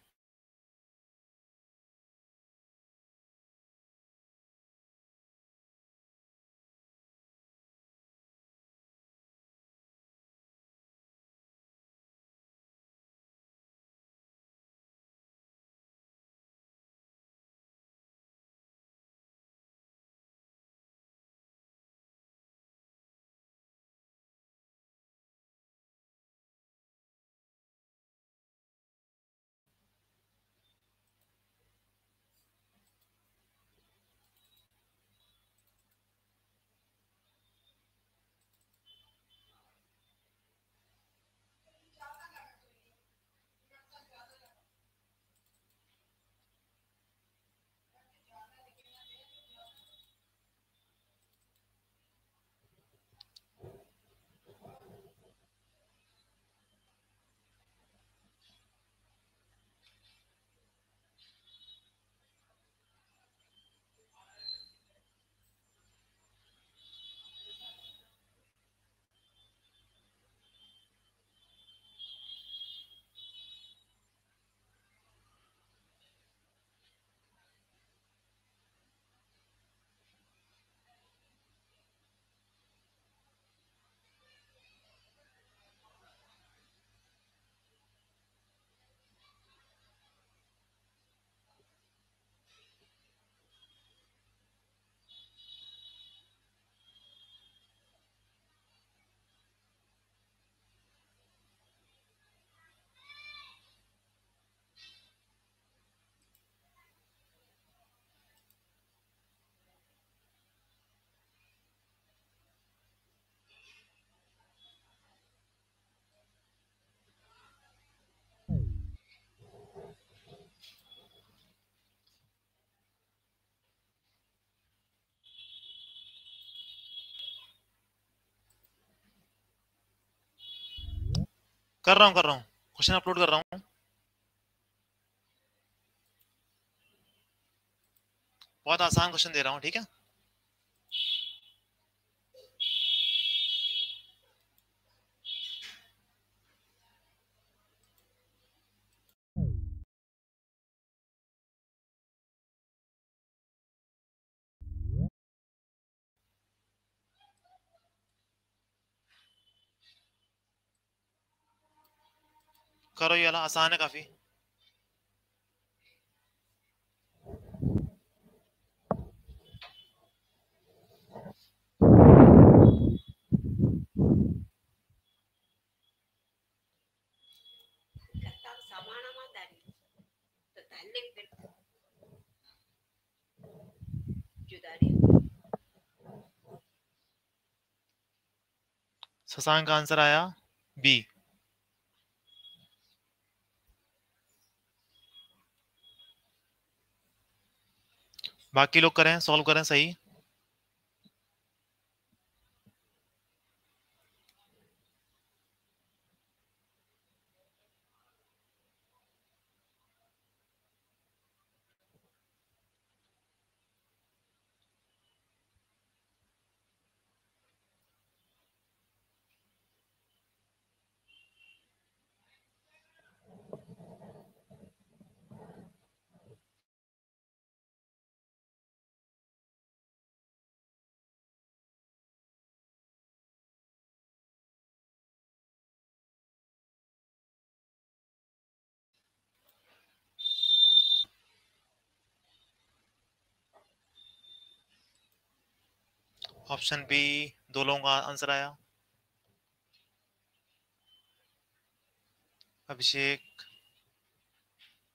Speaker 1: कर रहा हूँ क्वेश्चन अपलोड कर रहा हूँ। बहुत आसान क्वेश्चन दे रहा हूँ, ठीक है। करो ये वाला, आसान है काफी। शशांक का आंसर आया बी। बाकी लोग करें, सॉल्व करें सही। ऑप्शन बी, दो लोगों का आंसर आया। अभिषेक,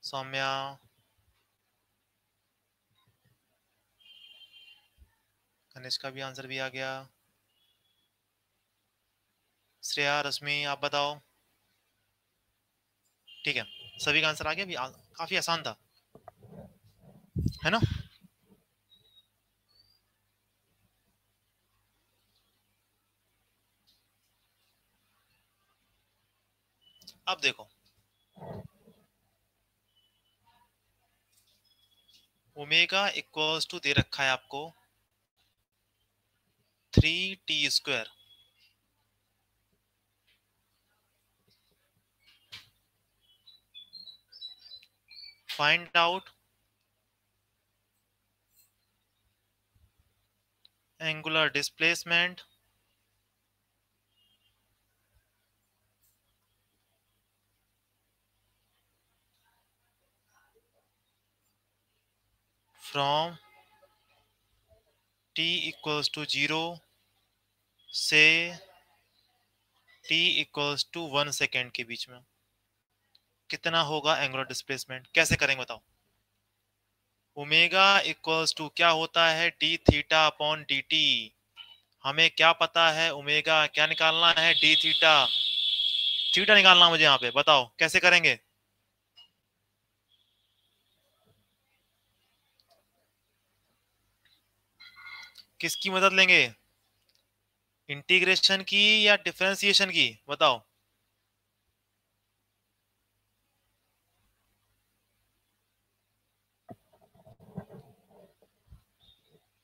Speaker 1: सौम्या, कनिष्क का भी आंसर भी आ गया। श्रेया, रश्मि, आप बताओ। ठीक है, सभी का आंसर आ गया भी। काफी आसान था, है ना। अब देखो, ओमेगा इक्वल्स टू दे रखा है आपको 3t²। Find out angular displacement from t equals to 0 से t इक्वल्स टू 1 सेकेंड के बीच में कितना होगा एंगुलर डिस्प्लेसमेंट। कैसे करेंगे बताओ। ओमेगा इक्वल्स टू क्या होता है, D theta upon d T. हमें क्या पता है, ओमेगा क्या निकालना है, डी थीटा। थीटा निकालना मुझे यहाँ पे, बताओ कैसे करेंगे। किसकी मदद लेंगे, इंटीग्रेशन की या डिफरेंशिएशन की, बताओ।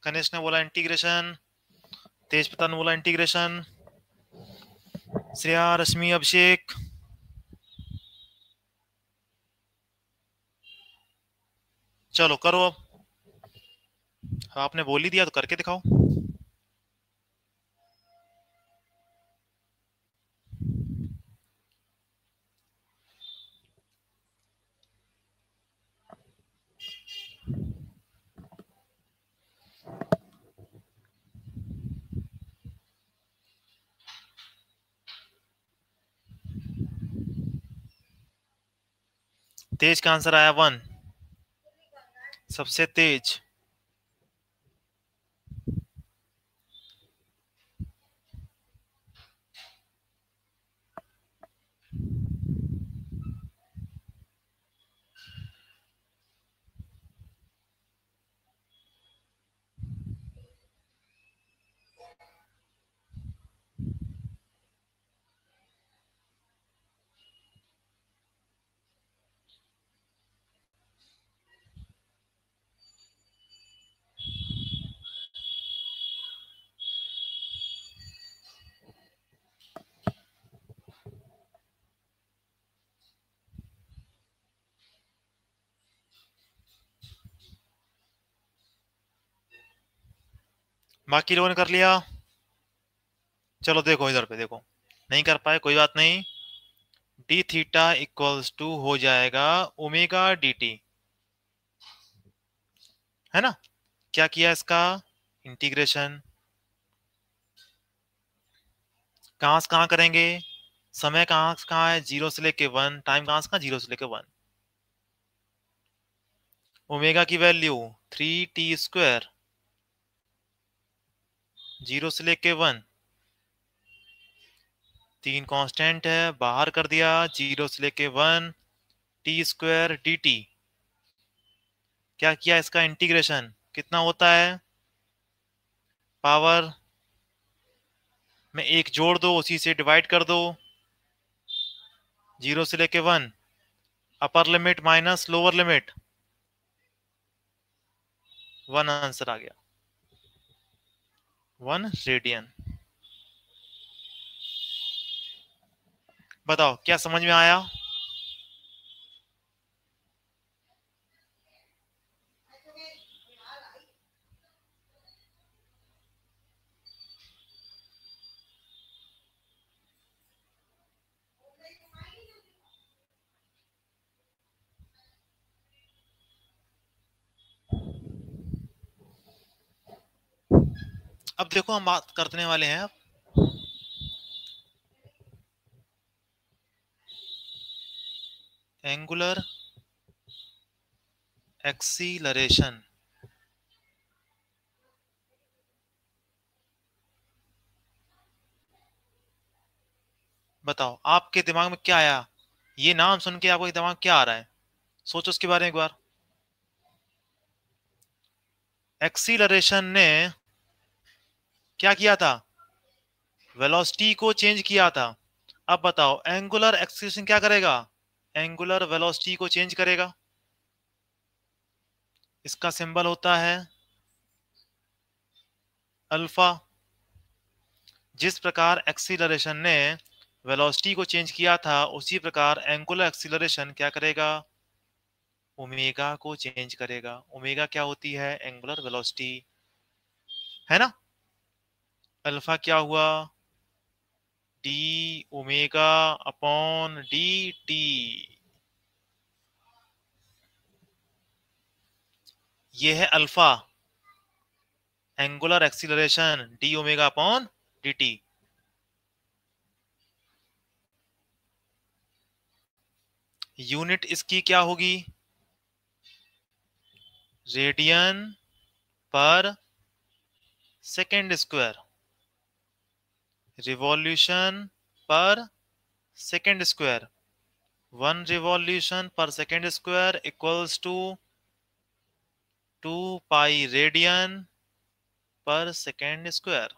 Speaker 1: कनिष्क ने बोला इंटीग्रेशन, तेजप्रताप ने बोला इंटीग्रेशन, श्रेया, रश्मि, अभिषेक। चलो करो अब, आपने बोल ही दिया तो करके दिखाओ। तेज का आंसर आया 1, सबसे तेज। बाकी लोगों ने कर लिया। चलो देखो इधर पे देखो, नहीं कर पाए कोई बात नहीं। डी थीटा इक्वल्स टू हो जाएगा ओमेगा डी टी, है ना। क्या किया इसका इंटीग्रेशन, कहां से कहां करेंगे, समय कहां से कहां है, 0 से लेके 1, टाइम कहां से कहां, 0 से लेके 1। ओमेगा की वैल्यू 3t², 0 से लेके 1, 3 कांस्टेंट है, बाहर कर दिया, 0 से लेके 1 t² dt। क्या किया इसका इंटीग्रेशन, कितना होता है, पावर में एक जोड़ दो, उसी से डिवाइड कर दो, 0 से लेके 1, upper limit minus lower limit, 1 answer आ गया, 1 रेडियन। बताओ क्या समझ में आया। अब देखो हम बात करने वाले हैं अब एंगुलर एक्सीलरेशन। बताओ आपके दिमाग में क्या आया, ये नाम सुन के आपको दिमाग में क्या आ रहा है, सोचो उसके बारे में एक बार। एक्सीलरेशन ने क्या किया था, वेलोसिटी को चेंज किया था। अब बताओ एंगुलर एक्सीलरेशन क्या करेगा, एंगुलर वेलोसिटी को चेंज करेगा। इसका सिंबल होता है अल्फा। जिस प्रकार एक्सीलरेशन ने वेलोसिटी को चेंज किया था, उसी प्रकार एंगुलर एक्सीलरेशन क्या करेगा, ओमेगा को चेंज करेगा। ओमेगा क्या होती है, एंगुलर वेलोसिटी, है ना। अल्फा क्या हुआ, d omega upon d t. ये है alpha, angular acceleration d omega upon d t. Unit इसकी क्या होगी, रेडियन पर सेकेंड स्क्वायर, रिवॉल्यूशन पर सेकेंड स्क्वायर। 1 रिवॉल्यूशन पर second square equals to 2 pi radian पर सेकेंड स्क्वायर।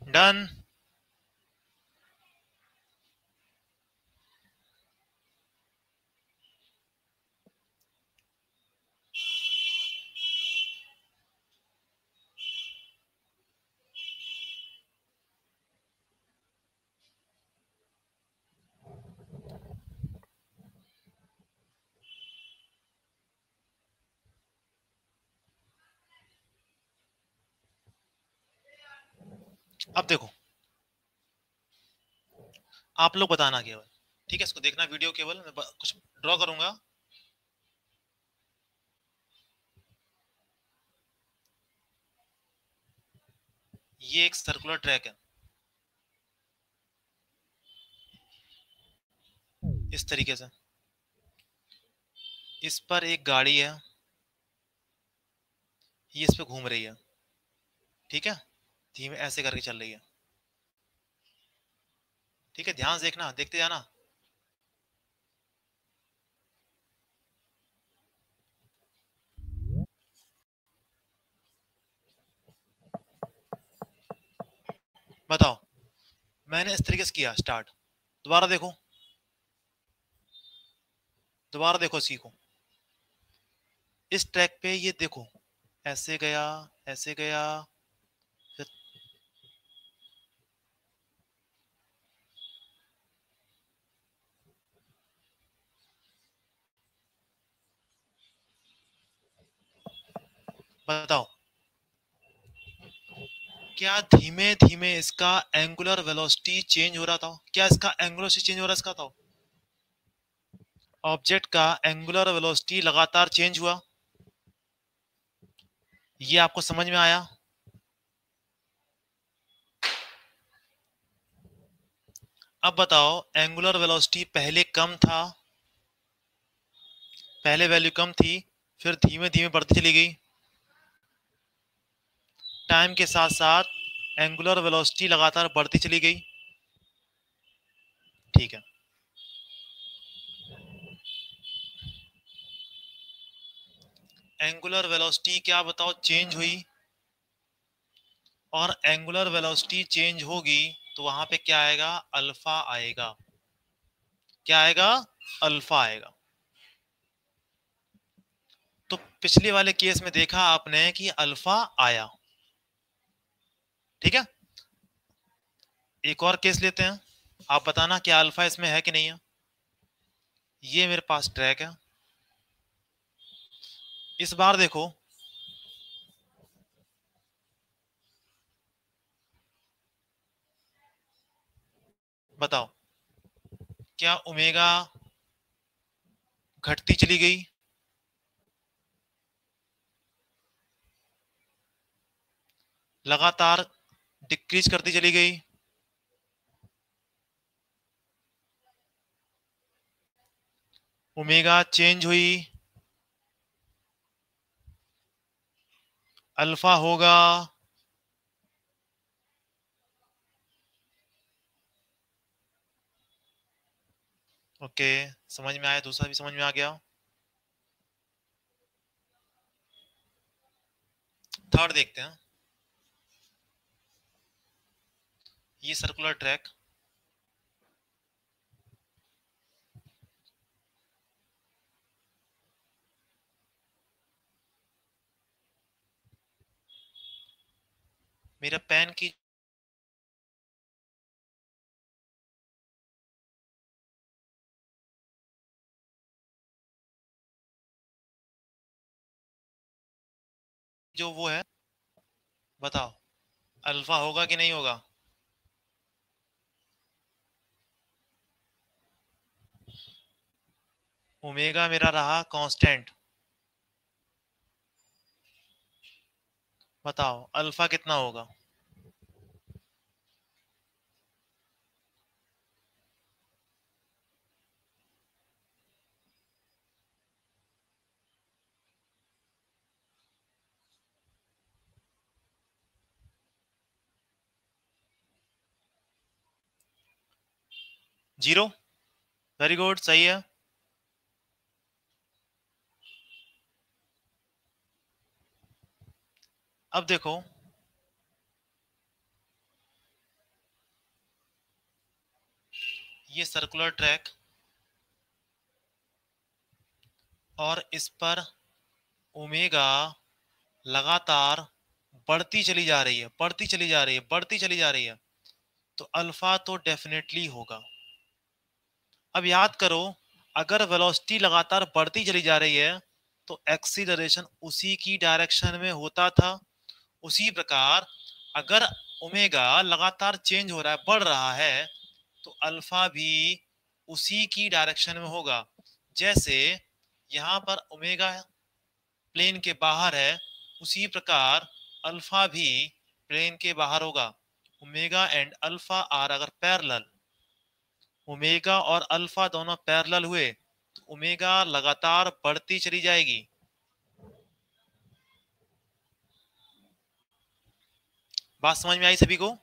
Speaker 1: डन। अब देखो आप लोग बताना केवल, ठीक है, इसको देखना वीडियो केवल, मैं कुछ ड्रॉ करूंगा। ये एक सर्कुलर ट्रैक है इस तरीके से, इस पर एक गाड़ी है, ये इस पे घूम रही है, ठीक है, धीमे ऐसे करके चल रही है, ठीक है, ध्यान से देखना, देखते जाना। बताओ, मैंने इस तरीके से किया स्टार्ट, दोबारा देखो, दोबारा देखो, सीखो इस ट्रैक पे, ये देखो ऐसे गया, ऐसे गया, फिर बताओ, क्या धीमे धीमे इसका एंगुलर वेलोसिटी चेंज हो रहा था? क्या इसका एंगुलर वेलोसिटी चेंज हो रहा इसका था? ऑब्जेक्ट का एंगुलर वेलोसिटी लगातार चेंज हुआ, ये आपको समझ में आया? अब बताओ, एंगुलर वेलोसिटी पहले कम था, पहले वैल्यू कम थी, फिर धीमे धीमे बढ़ती चली गई, टाइम के साथ साथ एंगुलर वेलोसिटी लगातार बढ़ती चली गई, ठीक है। एंगुलर वेलोसिटी क्या बताओ चेंज हुई, और एंगुलर वेलोसिटी चेंज होगी तो वहां पे क्या आएगा? अल्फा आएगा, क्या आएगा? अल्फा आएगा। तो पिछले वाले केस में देखा आपने कि अल्फा आया, ठीक है। एक और केस लेते हैं, आप बताना क्या अल्फा इसमें है कि नहीं है। ये मेरे पास ट्रैक है, इस बार देखो, बताओ, क्या ओमेगा घटती चली गई? लगातार डिक्रीज करती चली गई? ओमेगा चेंज हुई? अल्फा होगा? ओके, समझ में आया, दूसरा भी समझ में आ गया। थर्ड देखते हैं, ये सर्कुलर ट्रैक, मेरा पेन की जो वो है, बताओ अल्फा होगा कि नहीं होगा? ओमेगा मेरा रहा कांस्टेंट, बताओ अल्फा कितना होगा? जीरो, वेरी गुड, सही है। अब देखो, ये सर्कुलर ट्रैक, और इस पर ओमेगा लगातार बढ़ती चली जा रही है, बढ़ती चली जा रही है, बढ़ती चली जा रही है, तो अल्फा तो डेफिनेटली होगा। अब याद करो, अगर वेलोसिटी लगातार बढ़ती चली जा रही है तो एक्सीलरेशन उसी की डायरेक्शन में होता था। उसी प्रकार अगर ओमेगा लगातार चेंज हो रहा है, बढ़ रहा है, तो अल्फा भी उसी की डायरेक्शन में होगा। जैसे यहाँ पर ओमेगा प्लेन के बाहर है, उसी प्रकार अल्फा भी प्लेन के बाहर होगा। ओमेगा एंड अल्फा आर अगर पैरेलल, ओमेगा और अल्फा दोनों पैरेलल हुए, तो ओमेगा लगातार बढ़ती चली जाएगी। बात समझ में आई सभी को?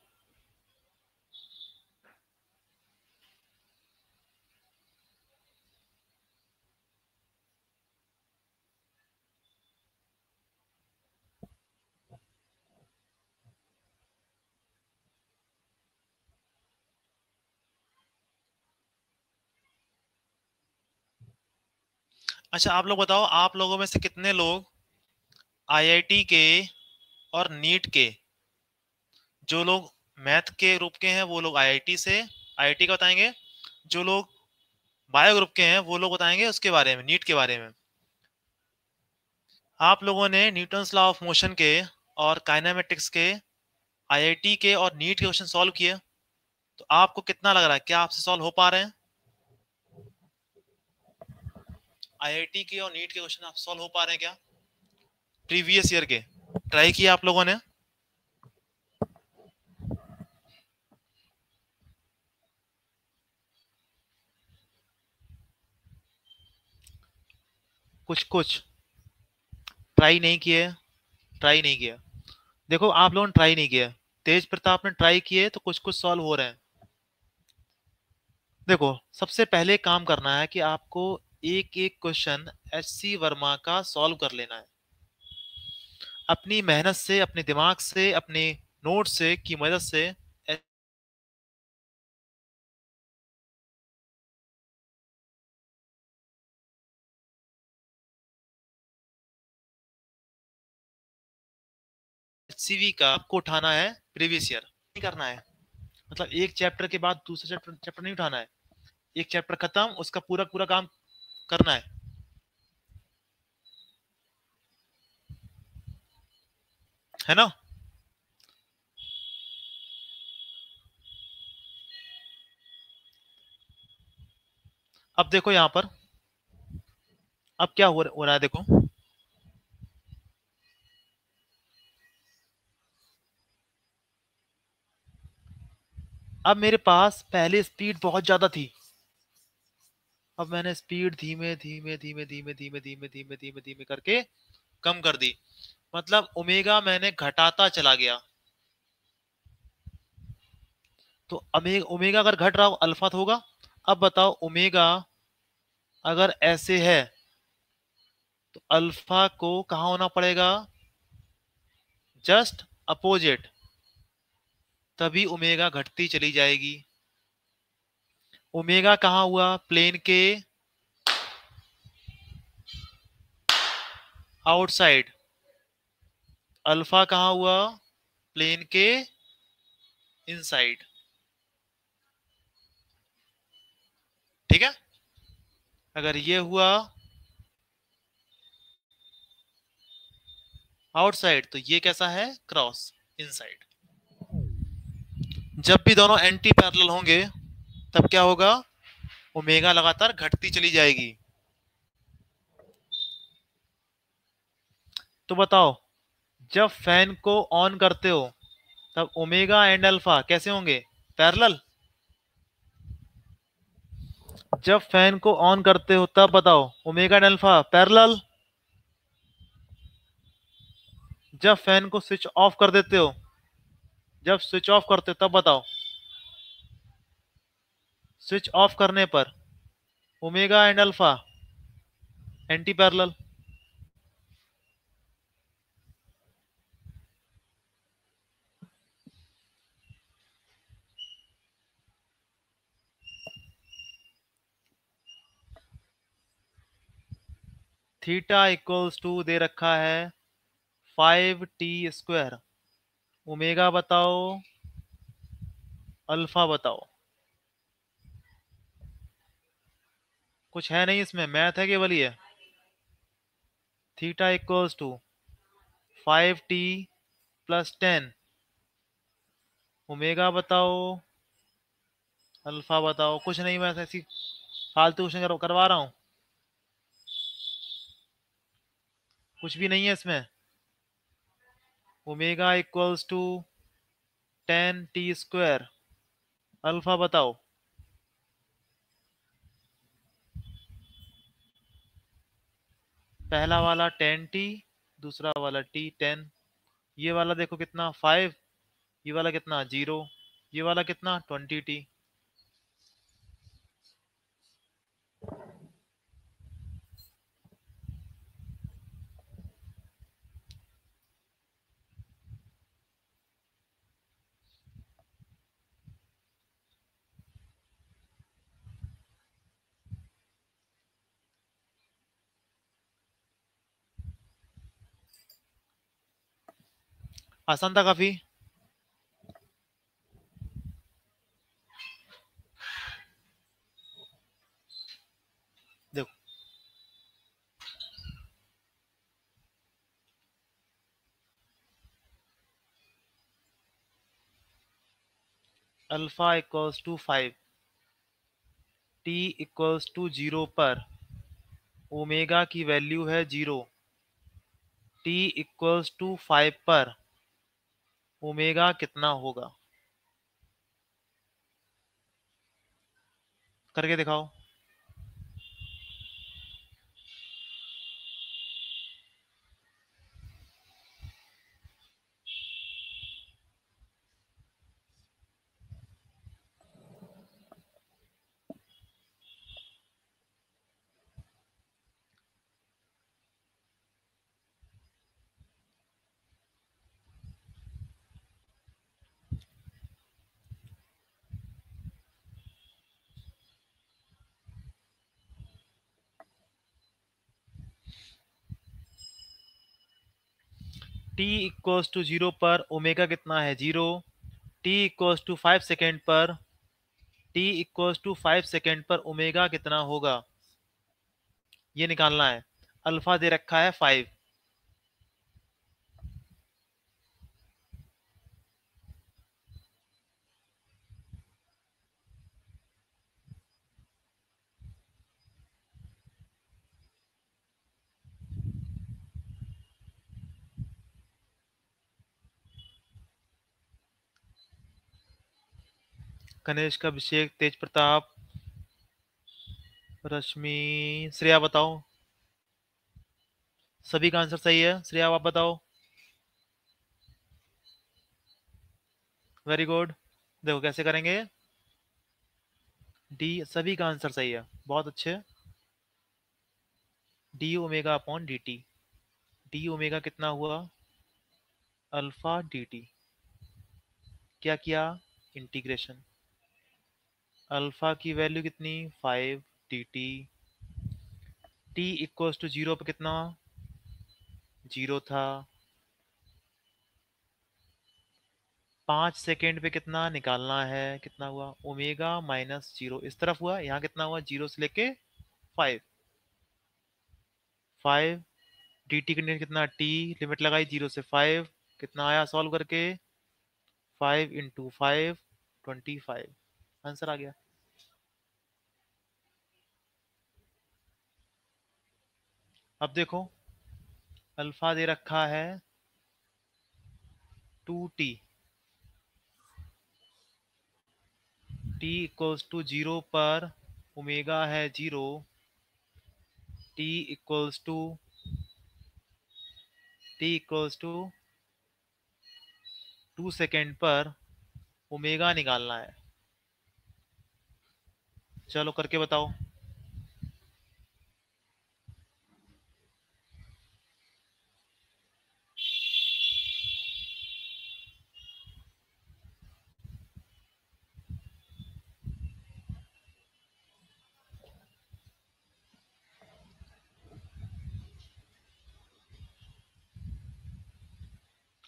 Speaker 1: अच्छा आप लोग बताओ, आप लोगों में से कितने लोग आईआईटी के और नीट के, जो लोग मैथ के ग्रुप के हैं वो लोग आईआईटी से आईआईटी का बताएंगे, जो लोग बायो ग्रुप के हैं वो लोग बताएंगे उसके बारे में, नीट के बारे में। आप लोगों ने न्यूटन्स लॉ ऑफ मोशन के और काइनेमेटिक्स के आईआईटी के और नीट के क्वेश्चन सॉल्व किए, तो आपको कितना लग रहा है, क्या आपसे सॉल्व हो पा रहे हैं? आईआईटी के और नीट के क्वेश्चन आप सॉल्व हो पा रहे हैं क्या, प्रीवियस ईयर के? ट्राई किया आप लोगों ने? कुछ कुछ ट्राई नहीं किए, ट्राई नहीं किया। देखो आप लोगों ने ट्राई नहीं किया, तेज प्रताप ने ट्राई किए तो कुछ कुछ सॉल्व हो रहे हैं। देखो सबसे पहले काम करना है कि आपको एक एक क्वेश्चन एच सी वर्मा का सॉल्व कर लेना है, अपनी मेहनत से, अपने दिमाग से, अपने नोट से की मदद से। एचसीवी का आपको उठाना है प्रीवियस ईयर, नहीं करना है, मतलब एक चैप्टर के बाद दूसरा चैप्टर चैप्टर नहीं उठाना है, एक चैप्टर खत्म उसका पूरा पूरा काम करना है ना? अब देखो यहां पर, अब क्या हो रहा है देखो। अब मेरे पास पहले स्पीड बहुत ज्यादा थी, अब मैंने स्पीड धीमे धीमे धीमे धीमे धीमे धीमे धीमे धीमे धीमे करके कम कर दी, मतलब ओमेगा मैंने घटाता चला गया। तो ओमेगा अगर घट रहा हो अल्फा तो होगा। अब बताओ ओमेगा अगर ऐसे है तो अल्फा को कहा होना पड़ेगा, जस्ट अपोजिट, तभी ओमेगा घटती चली जाएगी। ओमेगा कहाँ हुआ, प्लेन के आउटसाइड, अल्फा कहाँ हुआ, प्लेन के इनसाइड। ठीक है, अगर ये हुआ आउटसाइड तो ये कैसा है, क्रॉस, इनसाइड। जब भी दोनों एंटी पैरेलल होंगे तब क्या होगा, ओमेगा लगातार घटती चली जाएगी। तो बताओ, जब फैन को ऑन करते हो तब ओमेगा एंड अल्फा कैसे होंगे, पैरेलल। जब फैन को ऑन करते हो तब बताओ ओमेगा एंड अल्फा पैरेलल। जब फैन को स्विच ऑफ कर देते हो, जब स्विच ऑफ करते हो तब बताओ, स्विच ऑफ करने पर omega and alpha anti parallel. Theta equals to दे रखा है 5t²। ओमेगा बताओ, अल्फा बताओ। कुछ है नहीं इसमें, मैथ है केवल ये। Theta equals to 5t + 10, omega बताओ, अल्फा बताओ। कुछ नहीं, मैं ऐसी फालतू क्वेश्चन करवा रहा हूँ, कुछ भी नहीं है इसमें। Omega equals to 10t², alpha बताओ। पहला वाला 10t, दूसरा वाला t 10, ये वाला देखो कितना 5, ये वाला कितना 0, ये वाला कितना 20t। आसान था काफी। देखो alpha equals to 5, t equals to 0 पर ओमेगा की वैल्यू है 0, t इक्वल्स टू 5 पर ओमेगा कितना होगा, करके दिखाओ। t इक्वल्स टू 0 पर ओमेगा कितना है 0, t इक्वल्स टू 5 सेकेंड पर, t इक्वल्स टू 5 सेकेंड पर ओमेगा कितना होगा, ये निकालना है। अल्फा दे रखा है 5। कनिष्क, अभिषेक, तेज प्रताप, रश्मि, श्रेया बताओ। सभी का आंसर सही है। श्रेया आप बताओ। Very good. देखो कैसे करेंगे। डी, सभी का आंसर सही है, बहुत अच्छे। D omega upon d T, D omega कितना हुआ अल्फा डी टी। क्या किया, इंटीग्रेशन। अल्फा की वैल्यू कितनी 5 d t, t equals to 0 पे कितना 0 था, 5 सेकेंड पे कितना निकालना है, कितना हुआ ओमेगा माइनस 0 इस तरफ हुआ, यहाँ कितना हुआ 0 से लेके 5, 5 डी टी का कितना टी, लिमिट लगाई 0 से 5, कितना आया सॉल्व करके 5 इंटू 5 25, आंसर आ गया। अब देखो अल्फा दे रखा है 2t, t इक्वल्स टू 0 पर ओमेगा है 0, t equals to t equals to 2 second पर ओमेगा निकालना है। चलो करके बताओ।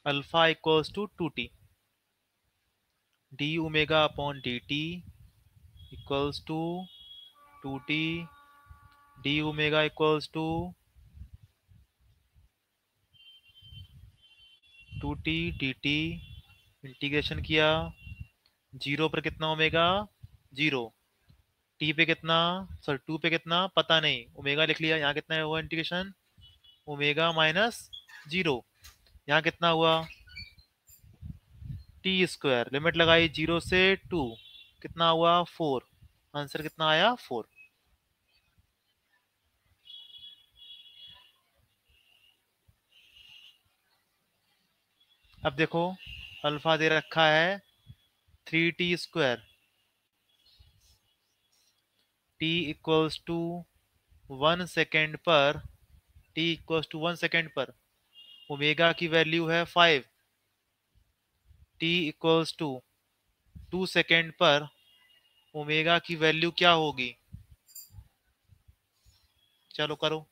Speaker 1: Alpha equals to 2t, d omega upon d t equals to 2t, d omega equals to 2t d t, integration किया 0 पर कितना ओमेगा 0, टी पे कितना, सॉरी 2 पे कितना पता नहीं, ओमेगा लिख लिया, यहाँ कितना हुआ इंटीग्रेशन ओमेगा माइनस 0, यहाँ कितना हुआ टी स्क्वायर, लिमिट लगाई 0 से 2, कितना हुआ 4, आंसर कितना आया 4। अब देखो, अल्फा दे रखा है 3t²। t equals to 1 second पर, ओमेगा की वैल्यू है 5। t इक्वल्स टू 2 सेकेंड पर ओमेगा की वैल्यू क्या होगी? चलो करो।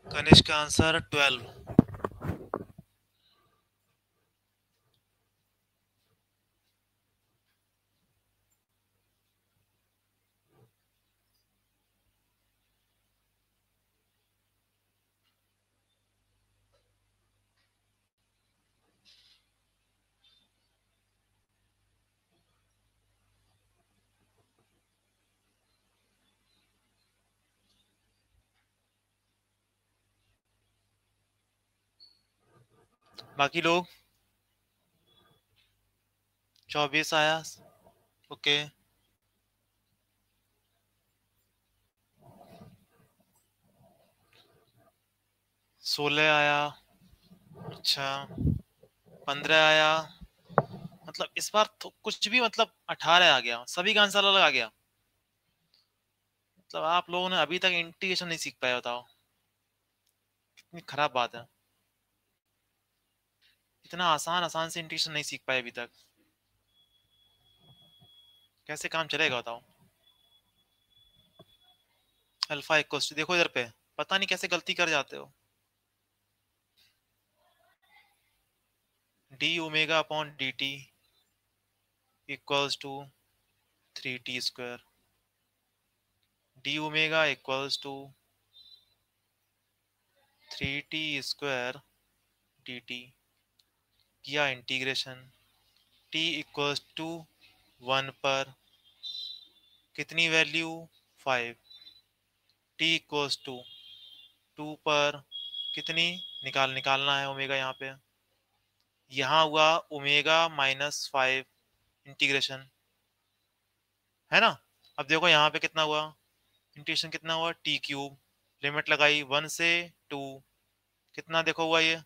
Speaker 1: कनिष्क का आंसर 12। बाकी लोग 24 आया। ओके। 16 आया। अच्छा। 15 आया। मतलब इस बार तो कुछ भी, मतलब 18 आ गया, सभी का आंसर अलग आ गया। मतलब आप लोगों ने अभी तक इंटीग्रेशन नहीं सीख पाए, बताओ कितनी खराब बात है। इतना आसान आसान से इंटीग्रेशन नहीं सीख पाए अभी तक, कैसे काम चलेगा बताओ। अल्फा इक्वल्स टू, देखो इधर पे, पता नहीं कैसे गलती कर जाते हो। D omega upon d t equals to 3t²। D omega equals to 3t² d t. किया इंटीग्रेशन। t इक्वल्स टू 1 पर कितनी वैल्यू? 5। t इक्वल्स टू 2 पर कितनी? निकालना है ओमेगा यहाँ पे। यहाँ हुआ ओमेगा -5 इंटीग्रेशन, है ना। अब देखो यहाँ पे कितना हुआ इंटीग्रेशन, कितना हुआ? t³ लिमिट लगाई 1 से 2, कितना देखो हुआ ये?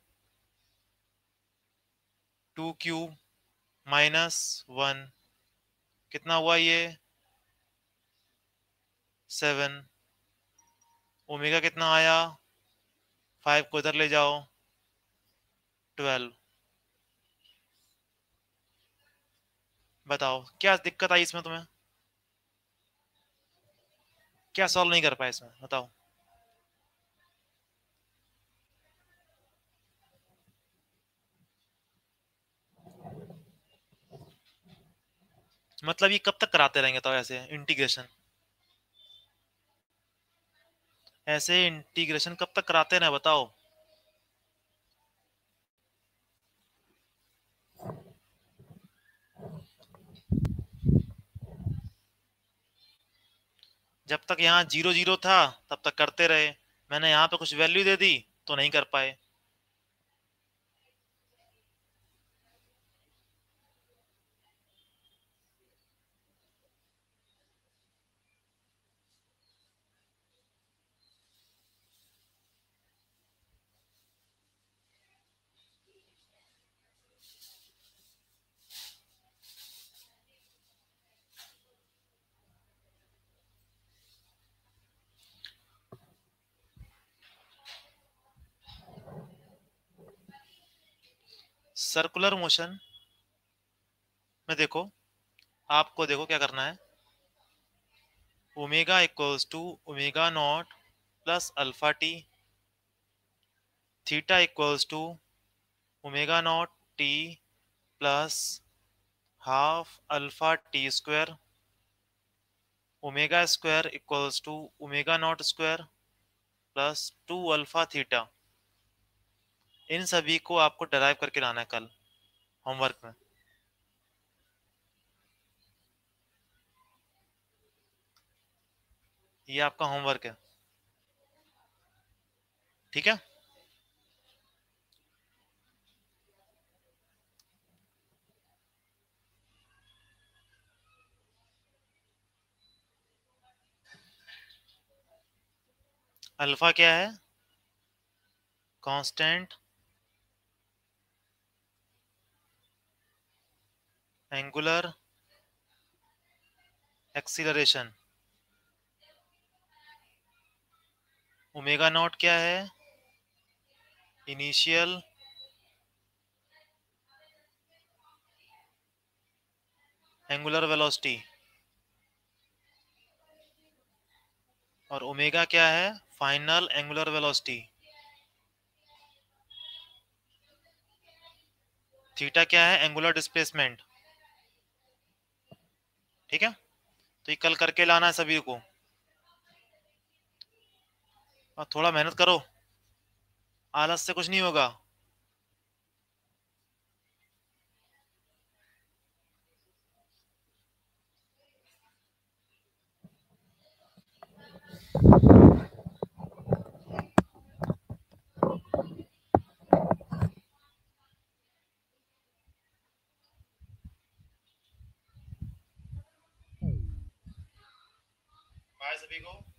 Speaker 1: 2³ -1, कितना हुआ ये? 7। ओमेगा कितना आया? 5 को इधर ले जाओ, 12। बताओ क्या दिक्कत आई इसमें तुम्हें? क्या सॉल्व नहीं कर पाए इसमें, बताओ। मतलब ये कब तक कराते रहेंगे तो ऐसे इंटीग्रेशन? ऐसे इंटीग्रेशन कब तक कराते रहे बताओ। जब तक यहाँ 0 0 था तब तक करते रहे, मैंने यहाँ पे कुछ वैल्यू दे दी तो नहीं कर पाए। सर्कुलर मोशन में देखो, आपको देखो क्या करना है, omega equals to omega naught plus alpha t, theta equals to omega naught t plus half alpha t square, omega square equals to omega naught square plus two alpha theta. इन सभी को आपको डराइव करके लाना है कल homework में। ये आपका होमवर्क है, ठीक है। अल्फा क्या है, constant angular acceleration. Omega naught क्या है, इनिशियल एंगुलर वेलोसिटी। और ओमेगा क्या है, फाइनल एंगुलर वेलोसिटी। थीटा क्या है, एंगुलर डिस्प्लेसमेंट। ठीक है, तो ये कल करके लाना है सभी को, और थोड़ा मेहनत करो, आलस से कुछ नहीं होगा। बाय सभी को।